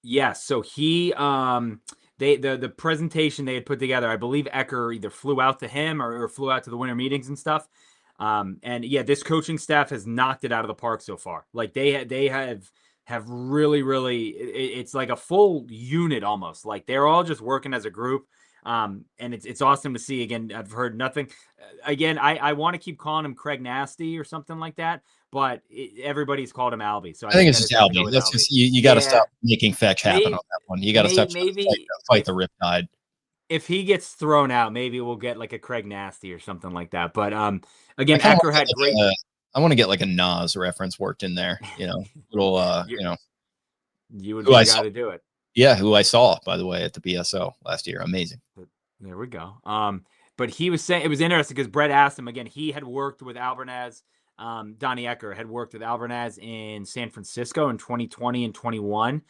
Speaker 2: Yes. So he, the presentation they had put together, I believe Ecker either flew out to him or flew out to the winter meetings and stuff. And yeah, this coaching staff has knocked it out of the park so far. Like they have really it's like a full unit almost. Like they're all just working as a group. And it's awesome to see. Again, I've heard nothing. Again, I want to keep calling him Craig Nasty or something like that, but everybody's called him Albie. So
Speaker 1: I think it's just Albie. That's just you got to stop making fetch happen on that one. You got to stop fight the riptide.
Speaker 2: If he gets thrown out, maybe we'll get like a Craig Nasty or something like that. But again, Ecker had great.
Speaker 1: I want to get like a Nas reference worked in there, little,
Speaker 2: You would be the guy to do it.
Speaker 1: Yeah, who I saw, by the way, at the BSO last year. Amazing.
Speaker 2: There we go. But he was saying, it was interesting because Brett asked him again. He had worked with Albernaz. Donnie Ecker had worked with Albernaz in San Francisco in 2020 and 21.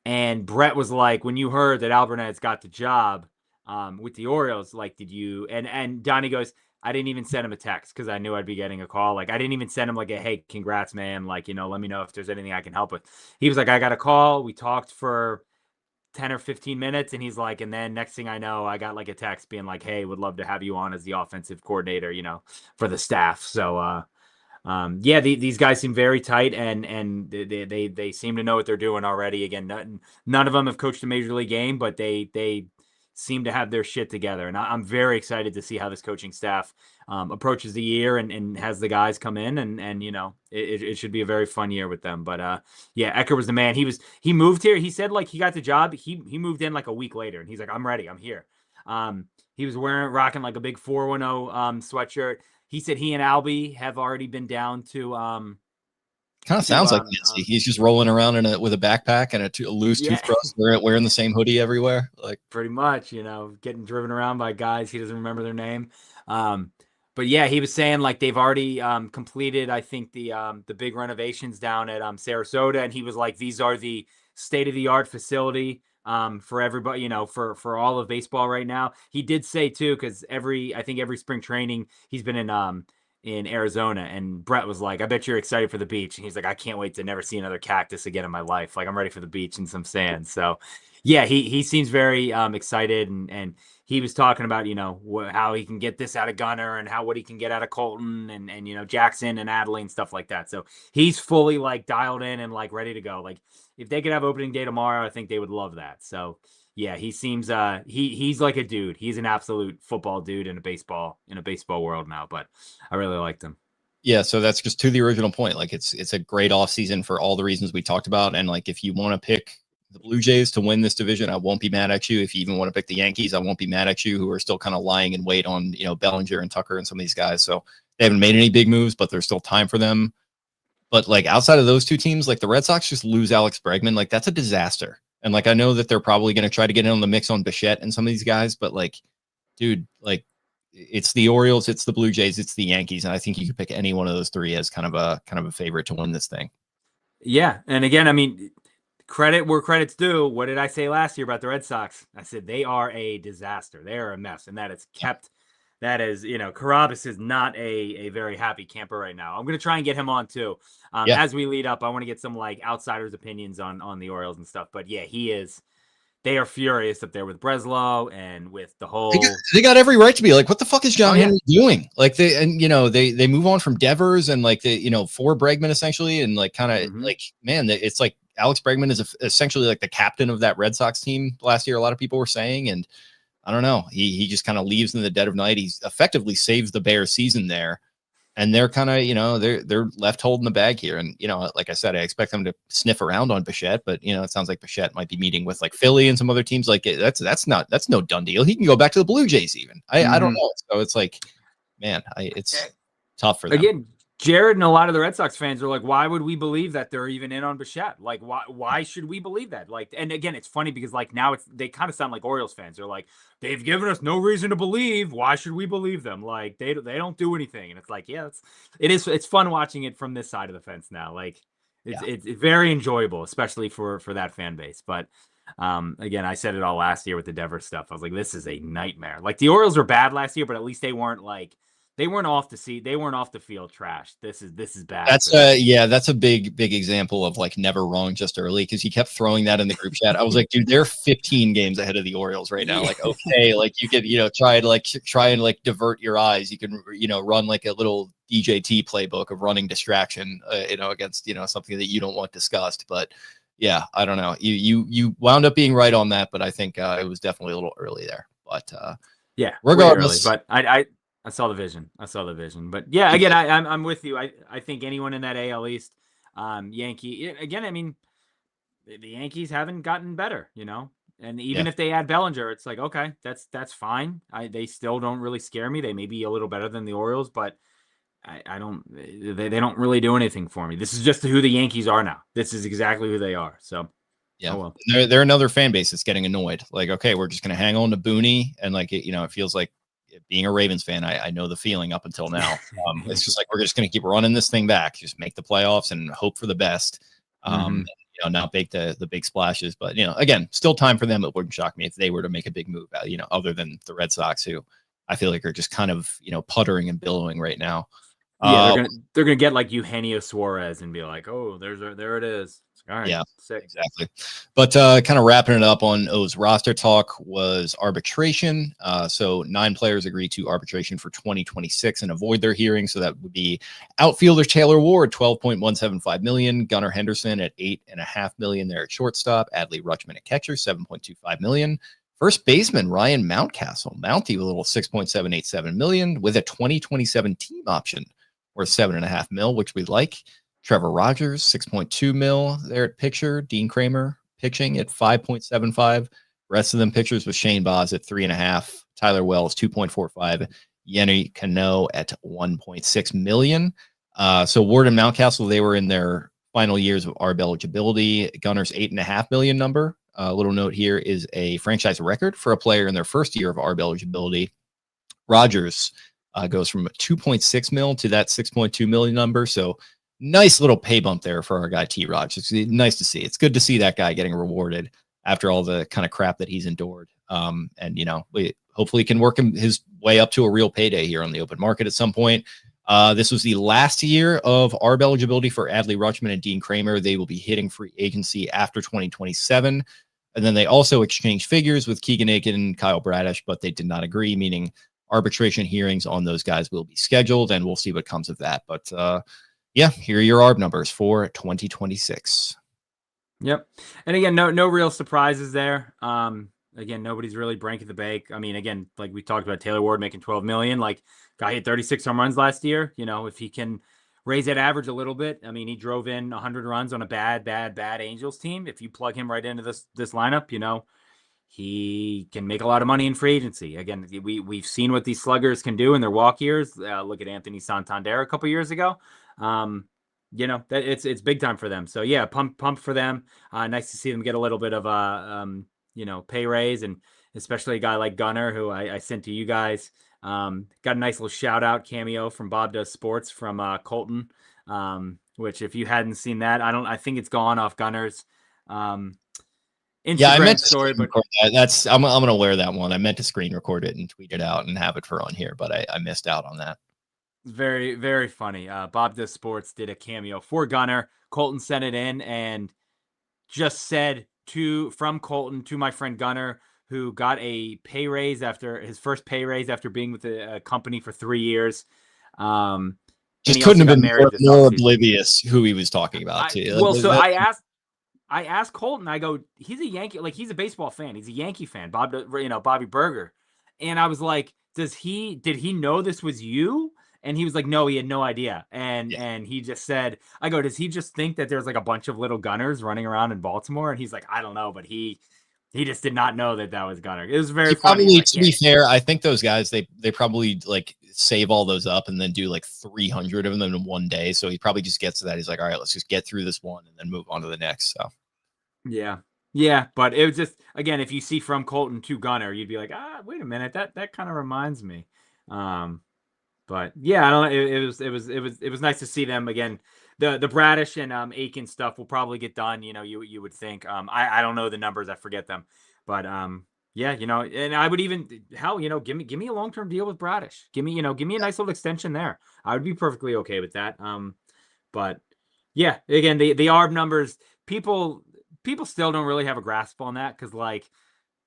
Speaker 2: And Brett was like, when you heard that Albernaz got the job with the Orioles, like, did you? And Donnie goes, I didn't even send him a text because I knew I'd be getting a call. Like, I didn't even send him like a, hey, congrats, man. Like, let me know if there's anything I can help with. He was like, I got a call. We talked for 10 or 15 minutes. And he's like, and then next thing I know, I got like a text being like, hey, would love to have you on as the offensive coordinator, for the staff. So, yeah, these guys seem very tight and they seem to know what they're doing already. Again, none of them have coached a major league game, but they seem to have their shit together. And I'm very excited to see how this coaching staff approaches the year and has the guys come in and it should be a very fun year with them. But yeah, Ecker was the man. He moved here. He said like he got the job. He moved in like a week later and he's like, I'm ready. I'm here. He was rocking like a big 410 sweatshirt. he said he and Albie have already been down to
Speaker 1: Kind of sounds like Nancy. He's just rolling around with a backpack and a loose toothbrush, wearing the same hoodie everywhere. Like
Speaker 2: pretty much, getting driven around by guys he doesn't remember their name. But yeah, he was saying like they've already completed, I think, the big renovations down at Sarasota, and he was like, these are the state-of-the-art facility for everybody, for all of baseball right now. He did say too, because I think every spring training he's been in Arizona, and Brett was like, I bet you're excited for the beach. And he's like, I can't wait to never see another cactus again in my life. Like, I'm ready for the beach and some sand. So yeah, he seems very excited, and he was talking about, how he can get this out of Gunnar and what he can get out of Colton and Jackson and Adley and stuff like that. So he's fully like dialed in and like ready to go. Like if they could have opening day tomorrow, I think they would love that. So yeah, he seems he's like a dude. He's an absolute football dude in a baseball world now, but I really liked him.
Speaker 1: Yeah, so that's just to the original point. Like it's a great offseason for all the reasons we talked about. And like if you want to pick the Blue Jays to win this division, I won't be mad at you. If you even want to pick the Yankees, I won't be mad at you, who are still kind of lying in wait on, Bellinger and Tucker and some of these guys. So they haven't made any big moves, but there's still time for them. But like outside of those two teams, like the Red Sox just lose Alex Bregman. Like that's a disaster. And like I know that they're probably going to try to get in on the mix on Bichette and some of these guys, but like, dude, like it's the Orioles, it's the Blue Jays, it's the Yankees, and I think you could pick any one of those three as kind of a favorite to win this thing. Yeah,
Speaker 2: and again, I mean, credit where credit's due. What did I say last year about the Red Sox? I said they are a disaster. They are a mess, and that it's kept. That is, Carabas is not a very happy camper right now. I'm going to try and get him on too. As we lead up, I want to get some like outsiders' opinions on the Orioles and stuff. But yeah, he is. They are furious up there with Breslow and with the whole.
Speaker 1: They got every right to be like, what the fuck is John Henry doing? Like they move on from Devers and like for Bregman essentially, and like kind of like, man, it's like Alex Bregman is essentially like the captain of that Red Sox team last year. A lot of people were saying, and I don't know. He just kind of leaves in the dead of night. He effectively saves the Bears season there. And they're kind of, they're left holding the bag here. And, like I said, I expect them to sniff around on Bichette, but, it sounds like Bichette might be meeting with like Philly and some other teams. Like that's no done deal. He can go back to the Blue Jays even. I don't know. So it's like, man, it's tough for them.
Speaker 2: Again, Jared and a lot of the Red Sox fans are like, why would we believe that they're even in on Bichette? Like, why should we believe that? Like, and again, it's funny because like now they kind of sound like Orioles fans. They're like, they've given us no reason to believe. Why should we believe them? Like they don't do anything. And it's like, yeah, it's fun watching it from this side of the fence now. Like it's very enjoyable, especially for that fan base. But again, I said it all last year with the Devers stuff. I was like, this is a nightmare. Like the Orioles were bad last year, but at least they weren't off the field trash. This is bad.
Speaker 1: That's that's a big example of like never wrong just early, because he kept throwing that in the group chat. I was like, dude, they're 15 games ahead of the Orioles right now. Like, okay, like you could try and divert your eyes. You can run like a little DJT playbook of running distraction against something that you don't want discussed. But yeah, I don't know. You wound up being right on that, but I think it was definitely a little early there. But regardless,
Speaker 2: early, but I saw the vision. But yeah, again, I'm with you. I think anyone in that AL East, Yankee, again, I mean, the Yankees haven't gotten better, and even if they add Bellinger, it's like, okay, that's fine. They still don't really scare me. They may be a little better than the Orioles, but they don't really do anything for me. This is just who the Yankees are now. This is exactly who they are. So
Speaker 1: yeah, well. They're another fan base that's getting annoyed. Like, okay, we're just going to hang on to Booney. And like, it feels like, being a Ravens fan, I know the feeling up until now. It's just like, we're just going to keep running this thing back, just make the playoffs and hope for the best. Not make the big splashes, but again, still time for them. It wouldn't shock me if they were to make a big move, other than the Red Sox, who I feel like are just kind of, puttering and billowing right now.
Speaker 2: Yeah, they're gonna get like Eugenio Suarez and be like, oh, there it is. All right,
Speaker 1: yeah,
Speaker 2: sick.
Speaker 1: Exactly. But kind of wrapping it up on O's roster talk was arbitration. So 9 players agreed to arbitration for 2026 and avoid their hearing. So that would be outfielder Taylor Ward, $12.175 million, Gunnar Henderson at $8.5 million there at shortstop, Adley Rutschman at catcher, $7.25 million. First baseman Ryan Mountcastle, Mountie, with a little $6.787 million with a 2027 team option worth $7.5 million, which we like. Trevor Rogers, $6.2 million there at pitcher. Dean Kramer pitching at $5.75. Rest of them pitchers with Shane Baz at $3.5. Tyler Wells, $2.45. Yenny Cano at $1.6 million. So Ward and Mountcastle, they were in their final years of ARB eligibility. Gunner's $8.5 million number. A little note here is a franchise record for a player in their first year of ARB eligibility. Rogers goes from 2.6 mil to that 6.2 million number. So nice little pay bump there for our guy T. Rogers. It's nice to see. It's good to see that guy getting rewarded after all the kind of crap that he's endured. And we hopefully can work his way up to a real payday here on the open market at some point. This was the last year of ARB eligibility for Adley Rutschman and Dean Kramer. They will be hitting free agency after 2027. And then they also exchanged figures with Keegan Aiken and Kyle Bradish, but they did not agree, meaning arbitration hearings on those guys will be scheduled, and we'll see what comes of that. But yeah, here are your ARB numbers for 2026.
Speaker 2: Yep. And again, no real surprises there. Again, nobody's really breaking the bank. I mean, again, like we talked about, Taylor Ward making $12 million. Like, guy hit 36 home runs last year. If he can raise that average a little bit. I mean, he drove in 100 runs on a bad Angels team. If you plug him right into this lineup, he can make a lot of money in free agency. Again, we've seen what these sluggers can do in their walk years. Look at Anthony Santander a couple years ago. That it's big time for them. So yeah, pump for them. Nice to see them get a little bit of a pay raise, and especially a guy like Gunner, who I sent to you guys. Got a nice little shout out cameo from Bob Does Sports from Colton, which if you hadn't seen that, I think it's gone off Gunner's Instagram
Speaker 1: I meant
Speaker 2: story, but
Speaker 1: that. I'm gonna wear that one. I meant to screen record it and tweet it out and have it for on here, but I missed out on that.
Speaker 2: Very, very funny. Bob Does Sports did a cameo for Gunner. Colton sent it in and just said from Colton to my friend Gunner, who got a pay raise after his first pay raise after being with a company for 3 years.
Speaker 1: Just couldn't have been more oblivious who he was talking about too.
Speaker 2: I asked Colton, I go, he's a Yankee, like he's a baseball fan. He's a Yankee fan, Bobby Burger. And I was like, did he know this was you? And he was like, no, he had no idea. And he just said, I go, does he just think that there's like a bunch of little Gunners running around in Baltimore? And he's like, I don't know, but he just did not know that was Gunner. It was very funny.
Speaker 1: Probably, to be fair, I think those guys, they probably like save all those up and then do like 300 of them in one day. So he probably just gets to that. He's like, all right, let's just get through this one and then move on to the next. So
Speaker 2: yeah. But it was just, again, if you see from Colton to Gunner, you'd be like, wait a minute, that kind of reminds me. But yeah, I don't know. It was nice to see them again. The Bradish and Aiken stuff will probably get done. You would think. I don't know the numbers. I forget them. But yeah, and I would even give me a long-term deal with Bradish. Give me a nice little extension there. I would be perfectly okay with that. But yeah, again, the ARB numbers, people still don't really have a grasp on that, because like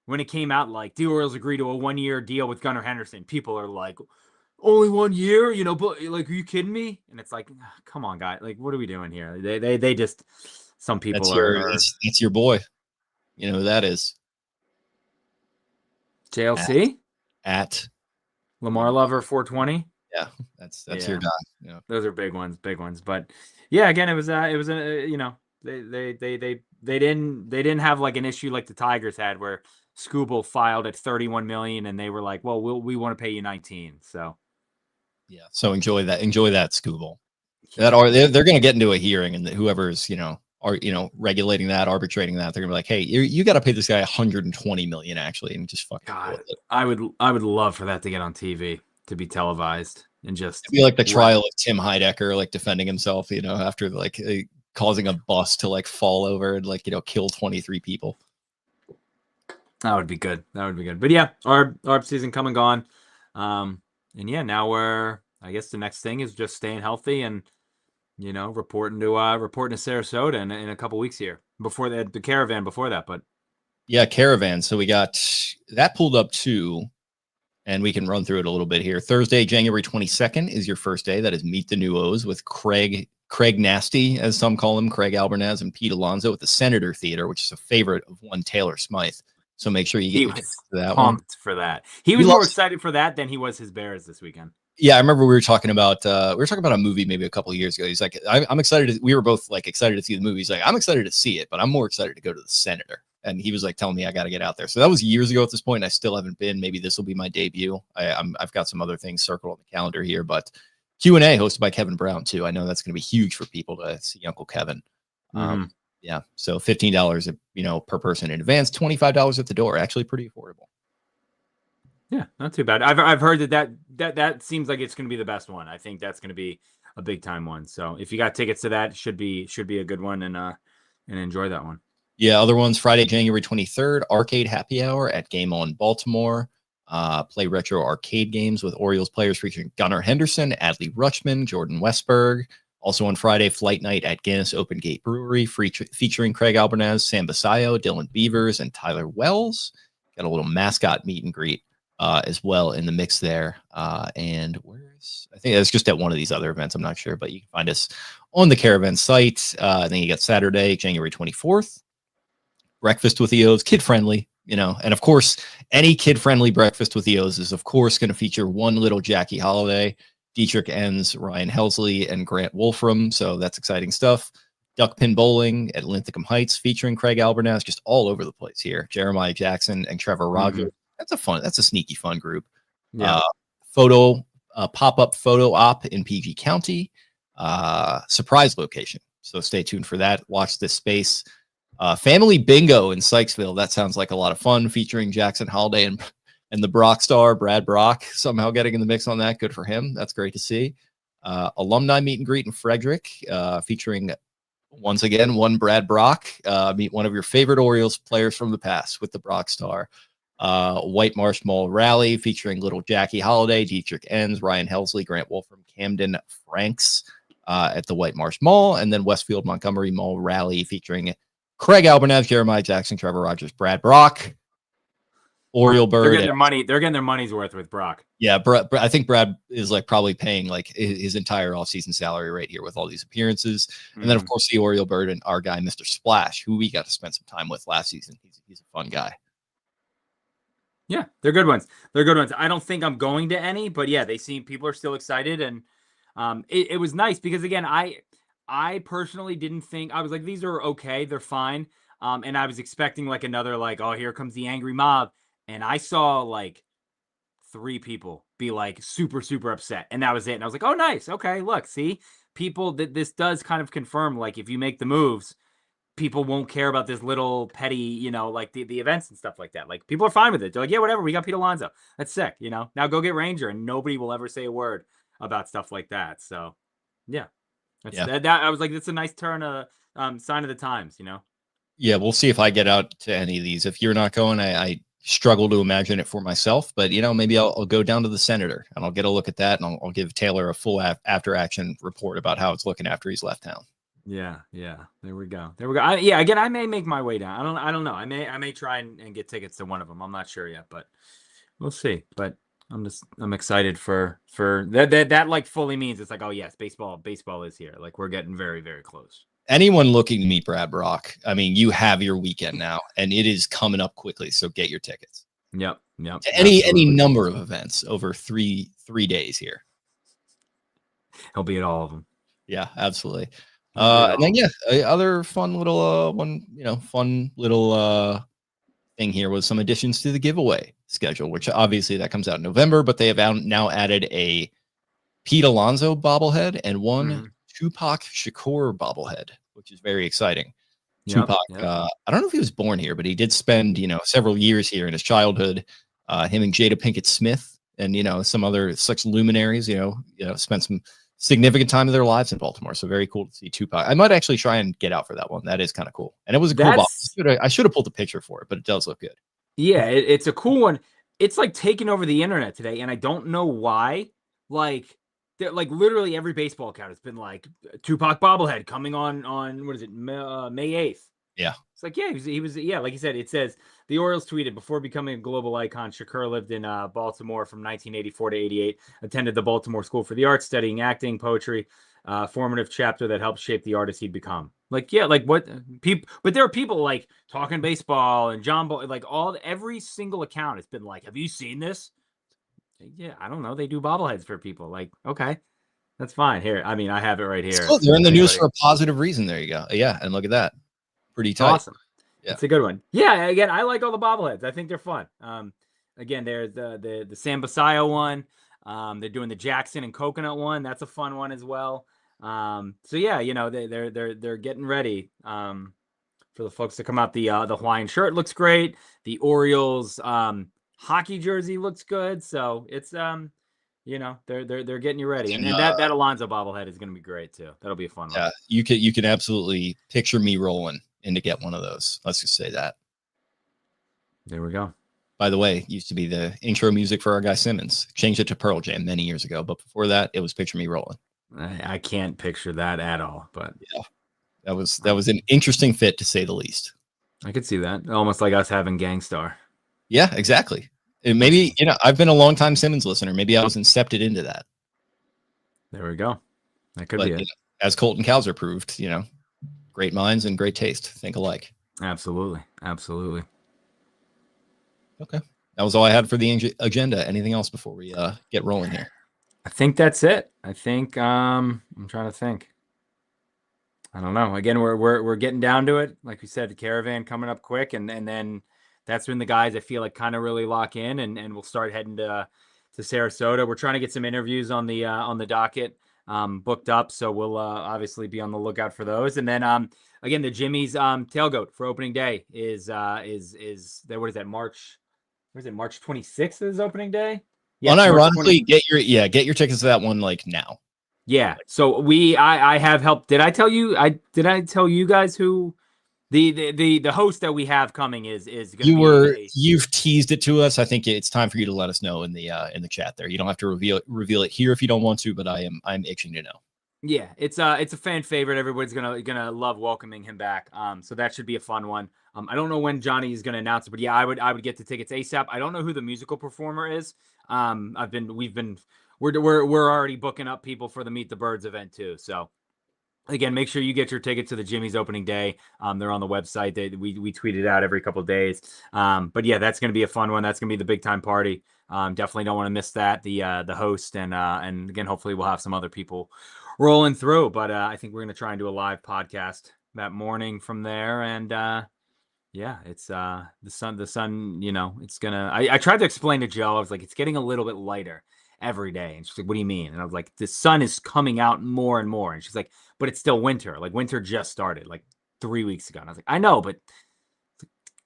Speaker 2: when it came out, like the Orioles agreed to a 1-year deal with Gunnar Henderson, people are like, only 1 year, but like, are you kidding me? And it's like, come on, guy, like, what are we doing here? They just, some people
Speaker 1: that's your boy. You know who that is?
Speaker 2: JLC
Speaker 1: at
Speaker 2: Lamar Lover 420.
Speaker 1: Yeah, that's your guy. Yeah,
Speaker 2: those are big ones. But yeah, again, it was they didn't have like an issue like the Tigers had, where Scooble filed at 31 million and they were like, well, we want to pay you 19. So
Speaker 1: yeah, so enjoy that Scooble. They're going to get into a hearing, and whoever's regulating that, arbitrating that, they're gonna be like, hey, you got to pay this guy 120 million actually, and just fucking
Speaker 2: God, I would love for that to get on TV, to be televised, and just
Speaker 1: be like the trial of Tim Heidecker, like defending himself, after like causing a bus to like fall over and like kill 23 people.
Speaker 2: That would be good. But yeah, our season come and gone. And yeah, now I guess the next thing is just staying healthy and reporting to Sarasota in a couple weeks here, before the Caravan before that. But
Speaker 1: yeah, Caravan. So we got that pulled up too, and we can run through it a little bit here. Thursday, January 22nd is your first day. That is Meet the New O's with Craig Nasty, as some call him, Craig Albernaz, and Pete Alonso at the Senator Theater, which is a favorite of one Taylor Smythe. So make sure you get that
Speaker 2: pumped one. For that. He was more excited for that than he was his Bears this weekend.
Speaker 1: Yeah, I remember we were talking about a movie maybe a couple of years ago. He's like, I'm excited. We were both like excited to see the movie. He's like, I'm excited to see it, but I'm more excited to go to the Senator. And he was like telling me I got to get out there. So that was years ago at this point. I still haven't been. Maybe this will be my debut. I've got some other things circled on the calendar here, but Q&A hosted by Kevin Brown too. I know that's going to be huge for people to see Uncle Kevin. Yeah. So $15, per person in advance, $25 at the door. Actually pretty affordable.
Speaker 2: Yeah, not too bad. I've heard that seems like it's going to be the best one. I think that's going to be a big time one. So if you got tickets to that, should be a good one, and enjoy that one.
Speaker 1: Yeah, other ones, Friday, January 23rd, Arcade Happy Hour at Game On Baltimore. Play retro arcade games with Orioles players featuring Gunnar Henderson, Adley Rutschman, Jordan Westberg. Also on Friday, Flight Night at Guinness Open Gate Brewery, featuring Craig Albernaz, Sam Basayo, Dylan Beavers, and Tyler Wells. Got a little mascot meet and greet as well in the mix there. And I think it's just at one of these other events. I'm not sure, but you can find us on the Caravan site. Then you got Saturday, January 24th. Breakfast with EOs, kid-friendly, and of course, any kid-friendly breakfast with EOs is, of course, going to feature one little Jackie Holiday, Dietrich Enns, Ryan Helsley, and Grant Wolfram, so that's exciting stuff. Duck Pin Bowling at Linthicum Heights, featuring Craig Albernaz, just all over the place here. Jeremiah Jackson and Trevor Rogers. That's a sneaky fun group.
Speaker 2: Yeah.
Speaker 1: Pop-up photo op in PG County, surprise location. So stay tuned for that. Watch this space. Family bingo in Sykesville. That sounds like a lot of fun, featuring Jackson Holiday and the Brock star, Brad Brock, somehow getting in the mix on that. Good for him. That's great to see. Alumni meet and greet in Frederick, featuring, once again, one Brad Brock. Meet one of your favorite Orioles players from the past with the Brock star. White Marsh Mall Rally, featuring little Jackie Holiday, Dietrich Enns, Ryan Helsley, Grant Wolfram, Camden Franks at the White Marsh Mall. And then Westfield Montgomery Mall Rally, featuring Craig Albernaz, Jeremiah Jackson, Trevor Rogers, Brad Brock, Oriole Bird.
Speaker 2: They're getting their money's worth with Brock.
Speaker 1: Yeah, I think Brad is probably paying his entire offseason salary right here with all these appearances. And then, of course, the Oriole Bird and our guy, Mr. Splash, who we got to spend some time with last season. He's a fun guy.
Speaker 2: Yeah, they're good ones. I don't think I'm going to any, but yeah, people are still excited. And it was nice because, again, I personally didn't think, I was like, these are okay, they're fine. And I was expecting another, oh, here comes the angry mob. And I saw 3 people be super, super upset. And that was it. And I was like, oh, nice. Okay, look, see, people, this does kind of confirm, if you make the moves, people won't care about this little petty, the events and stuff like that. People are fine with it. They're like, yeah, whatever. We got Pete Alonso. That's sick. Now go get Ranger, and nobody will ever say a word about stuff like that. So, yeah. That I was like, that's a nice sign of the times,
Speaker 1: Yeah, we'll see if I get out to any of these. If you're not going, I struggle to imagine it for myself, but maybe I'll go down to the Senator and I'll get a look at that, and I'll give Taylor a full after action report about how it's looking after he's left town.
Speaker 2: Yeah. There we go. Again, I may make my way down. I don't know. I may try and get tickets to one of them. I'm not sure yet, but we'll see. But I'm excited for that fully means it's oh yes, baseball is here. We're getting very, very close.
Speaker 1: Anyone looking to meet Brad Brock, I mean, you have your weekend now, and it is coming up quickly. So get your tickets.
Speaker 2: Yep.
Speaker 1: Any number of events over three days here.
Speaker 2: He'll be at all of them.
Speaker 1: Yeah, absolutely. And then other fun little thing here was some additions to the giveaway schedule, which obviously that comes out in November, but they have now added a Pete Alonso bobblehead and one Tupac Shakur bobblehead, which is very exciting. Tupac, I don't know if he was born here, but he did spend, several years here in his childhood. Him and Jada Pinkett Smith and, some other such luminaries, spent some significant time of their lives in Baltimore. So very cool to see Tupac. I might actually try and get out for that one. That is kind of cool. And it was a cool box. I should have pulled a picture for it, but it does look good.
Speaker 2: Yeah, it's a cool one. It's taking over the internet today, and I don't know why. Literally every baseball account has been Tupac bobblehead coming on what is it, May 8th.
Speaker 1: Yeah.
Speaker 2: It's he was like you said, it says the Orioles tweeted, before becoming a global icon, Shakur lived in Baltimore from 1984 to 88, attended the Baltimore School for the Arts, studying acting, poetry, formative chapter that helped shape the artist he'd become. What people, but there are people talking baseball and John every single account has been have you seen this? Yeah, I don't know. They do bobbleheads for people. Okay, that's fine. Here, I have it right here.
Speaker 1: They're in the news for a positive reason. There you go. Yeah, and look at that. Pretty tight.
Speaker 2: Awesome.
Speaker 1: Yeah.
Speaker 2: It's a good one. Yeah, again, I like all the bobbleheads. I think they're fun. Again, there's the Sam Basayo one. They're doing the Jackson and Coconut one. That's a fun one as well. So yeah, they're getting ready for the folks to come out. The Hawaiian shirt looks great. The Orioles hockey jersey looks good. So it's they're getting you ready. And that Alonso bobblehead is going to be great too. That'll be a fun one.
Speaker 1: Yeah, you can absolutely picture me rolling in to get one of those. Let's just say that.
Speaker 2: There we go.
Speaker 1: By the way, used to be the intro music for our guy Simmons. Changed it to Pearl Jam many years ago, but before that, it was Picture Me Rolling.
Speaker 2: I can't picture that at all, but
Speaker 1: yeah, that was an interesting fit to say the least.
Speaker 2: I could see that. Almost like us having Gangstar.
Speaker 1: Yeah, exactly. And maybe, I've been a long time Simmons listener. Maybe I was incepted into that.
Speaker 2: There we go. That could be it.
Speaker 1: As Colton Cowser proved, great minds and great taste think alike.
Speaker 2: Absolutely. Absolutely.
Speaker 1: Okay. That was all I had for the agenda. Anything else before we get rolling here?
Speaker 2: I think that's it. I think I'm trying to think. I don't know. Again, we're getting down to it. Like we said, the Caravan coming up quick, and then that's when the guys I feel like kind of really lock in, and we'll start heading to Sarasota. We're trying to get some interviews on the docket booked up, so we'll obviously be on the lookout for those. And then again, the Jimmy's tailgate for opening day is there. What is that? March 26th is opening day.
Speaker 1: Yeah, unironically, get your tickets to that one like now.
Speaker 2: Yeah. So I have helped. Did I tell you guys who the host that we have coming is
Speaker 1: you've teased it to us. I think it's time for you to let us know in the chat there. You don't have to reveal it here if you don't want to, but I'm itching to know.
Speaker 2: Yeah, it's a fan favorite. Everybody's gonna love welcoming him back. So that should be a fun one. I don't know when Johnny is gonna announce it, but yeah, I would get the tickets ASAP. I don't know who the musical performer is. We're already booking up people for the Meet the Birds event too. So again, make sure you get your ticket to the Jimmy's opening day. They're on the website. We tweet it out every couple of days. But yeah, that's going to be a fun one. That's going to be the big time party. Definitely don't want to miss that. The host and again, hopefully we'll have some other people rolling through. But I think we're going to try and do a live podcast that morning from there. And yeah, it's the sun. It's gonna. I tried to explain to Joe. I was like, it's getting a little bit lighter every day. And she's like, what do you mean? And I was like, the sun is coming out more and more. And she's like, but it's still winter. Like winter just started like 3 weeks ago. And I was like, I know, but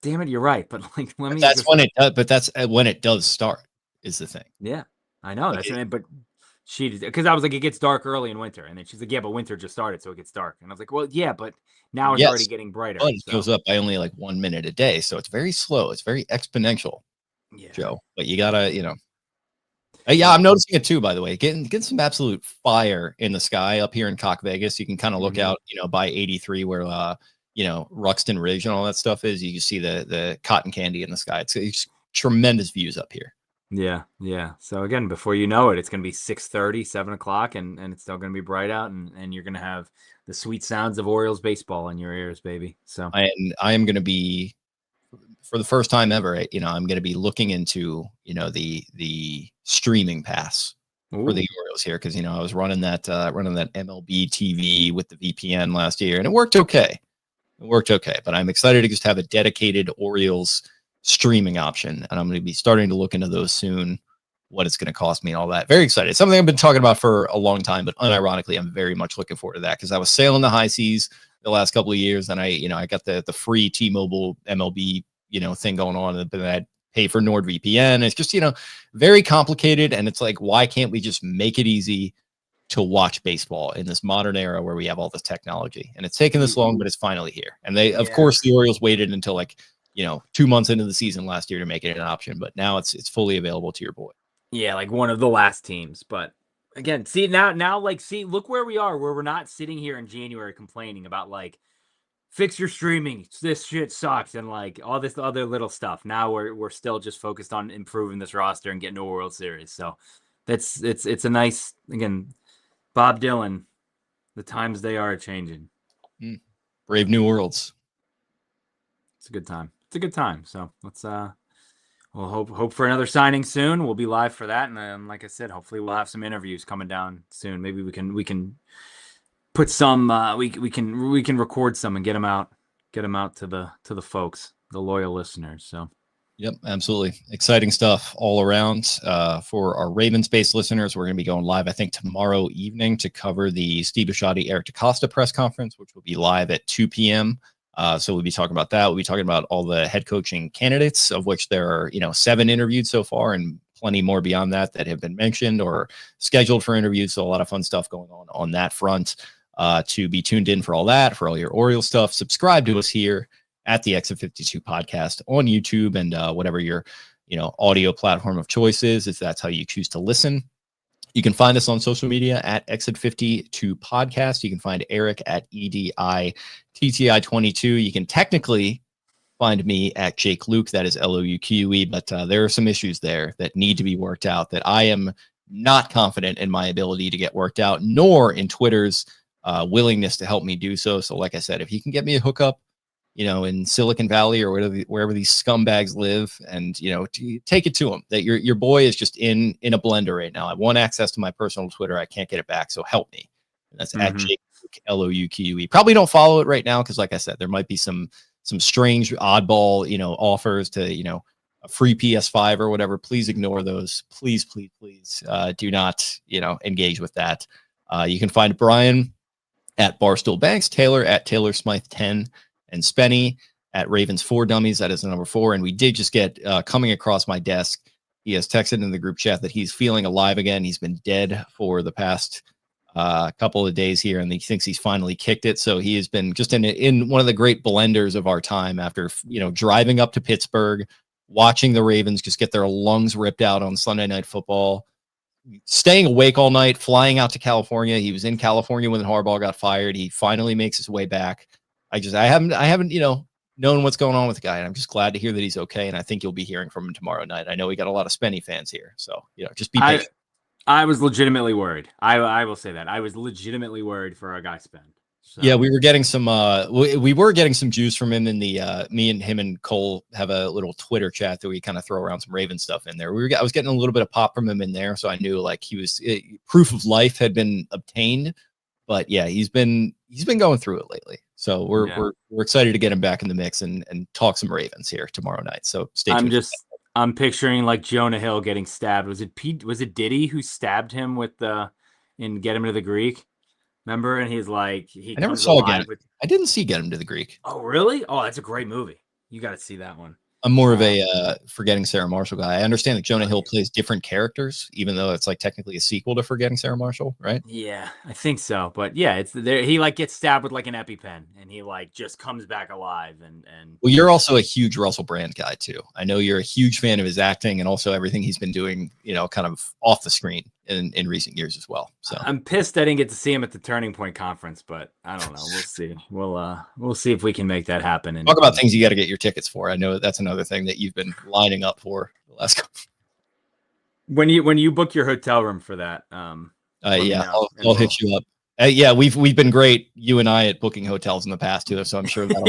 Speaker 2: damn it, you're right. But like,
Speaker 1: that's when it does start is the thing.
Speaker 2: Yeah, I know. But because I was like, it gets dark early in winter. And then she's like, yeah, but winter just started. So it gets dark. And I was like, well, yeah, but now it's already getting brighter.
Speaker 1: But it goes up by only like 1 minute a day. So it's very slow. It's very exponential, Joe. But you gotta, yeah, I'm noticing it too, by the way. Getting some absolute fire in the sky up here in Cock Vegas. You can kind of look out, by 83 where Ruxton Ridge and all that stuff is. You can see the cotton candy in the sky. It's tremendous views up here.
Speaker 2: Yeah, yeah. So again, before you know it, it's gonna be 6:30, 7 o'clock, and it's still gonna be bright out, and you're gonna have the sweet sounds of Orioles baseball in your ears, baby. So
Speaker 1: I am gonna be, for the first time ever, I'm going to be looking into, the streaming pass for the Orioles here. Cause I was running that MLB TV with the VPN last year and it worked okay. But I'm excited to just have a dedicated Orioles streaming option. And I'm going to be starting to look into those soon, what it's going to cost me and all that. Very excited. Something I've been talking about for a long time, but unironically, I'm very much looking forward to that because I was sailing the high seas the last couple of years. And I got the free T-Mobile MLB thing going on, but I'd pay for NordVPN. It's just, very complicated. And it's like, why can't we just make it easy to watch baseball in this modern era where we have all this technology? And it's taken this long, but it's finally here. And of course, the Orioles waited until 2 months into the season last year to make it an option, but now it's fully available to your boy. Yeah,
Speaker 2: like one of the last teams. But again, see now, look where we are, where we're not sitting here in January complaining about fix your streaming. This shit sucks. And all this other little stuff. Now we're still just focused on improving this roster and getting to a World Series. So it's a nice, again, Bob Dylan, the times they are changing.
Speaker 1: Brave New Worlds.
Speaker 2: It's a good time. So let's, we'll hope for another signing soon. We'll be live for that. And like I said, hopefully we'll have some interviews coming down soon. Maybe we can put some we can record some and get them out get them out to the folks, the loyal listeners. So.
Speaker 1: Yep, absolutely. Exciting stuff all around. For our Ravens-based listeners, we're going to be going live, I think, tomorrow evening to cover the Steve Bisciotti, Eric DeCosta press conference, which will be live at 2 p.m. So we'll be talking about that. We'll be talking about all the head coaching candidates, of which there are, 7 interviewed so far and plenty more beyond that have been mentioned or scheduled for interviews. So a lot of fun stuff going on that front. To be tuned in for all that, for all your Orioles stuff, subscribe to us here at the Exit 52 podcast on YouTube and whatever your audio platform of choice is, if that's how you choose to listen. You can find us on social media at Exit 52 podcast. You can find Eric at EDITTI22. You can technically find me at Jake Luke, that is LOUQUE, but there are some issues there that need to be worked out that I am not confident in my ability to get worked out, nor in Twitter's willingness to help me do so. So like I said, if he can get me a hookup, in Silicon Valley or wherever these scumbags live, and take it to him that your boy is just in a blender right now. I want access to my personal Twitter. I can't get it back, so help me. And that's at Jake LOUQUE. Probably don't follow it right now because, like I said, there might be some strange oddball offers to a free PS5 or whatever. Please ignore those. Please do not engage with that. You can find Brian at Barstool Banks, Taylor at Taylor Smythe 10. And Spenny at Ravens 4 Dummies. That is the number 4. And we did just get coming across my desk. He has texted in the group chat that he's feeling alive again. He's been dead for the past couple of days here, and he thinks he's finally kicked it. So he has been just in one of the great blenders of our time after, driving up to Pittsburgh, watching the Ravens just get their lungs ripped out on Sunday Night Football, staying awake all night, flying out to California. He was in California when Harbaugh got fired. He finally makes his way back. I haven't, known what's going on with the guy. And I'm just glad to hear that he's okay. And I think you'll be hearing from him tomorrow night. I know we got a lot of Spenny fans here. So, just be patient.
Speaker 2: I was legitimately worried. I will say that. I was legitimately worried for our guy Spen. So.
Speaker 1: Yeah, we were getting some we were getting some juice from him in the me and him and Cole have a little Twitter chat that we kind of throw around some Raven stuff in there. I was getting a little bit of pop from him in there. So I knew like he was proof of life had been obtained. But yeah, he's been going through it lately. So we're excited to get him back in the mix and talk some Ravens here tomorrow night. So stay tuned.
Speaker 2: I'm picturing like Jonah Hill getting stabbed. Was it Diddy who stabbed him and get him to the Greek? Remember? And he's like,
Speaker 1: I never saw Get I didn't see Get Him to the Greek.
Speaker 2: Oh, really? Oh, that's a great movie. You got to see that one.
Speaker 1: I'm more of a Forgetting Sarah Marshall guy. I understand that Jonah Hill plays different characters, even though it's like technically a sequel to Forgetting Sarah Marshall, right?
Speaker 2: Yeah, I think so. But yeah, it's there. He like gets stabbed with like an EpiPen, and he like just comes back alive. And
Speaker 1: well, you're also a huge Russell Brand guy too. I know you're a huge fan of his acting and also everything he's been doing, kind of off the screen in recent years as well. So
Speaker 2: I'm pissed I didn't get to see him at the Turning Point conference, but I don't know. We'll see. We'll see if we can make that happen. And
Speaker 1: talk about things you got to get your tickets for. I know that's another thing that you've been lining up for the last couple.
Speaker 2: When you book your hotel room for that,
Speaker 1: yeah, I'll hit you up. Yeah, we've been great, you and I, at booking hotels in the past too. So I'm sure that'll.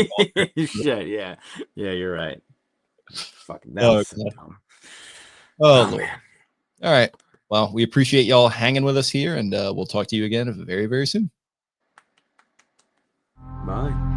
Speaker 2: Shit, yeah, you're right. Fucking that was so dumb.
Speaker 1: Oh man. All right. Well, we appreciate y'all hanging with us here, and we'll talk to you again very, very soon.
Speaker 2: Bye.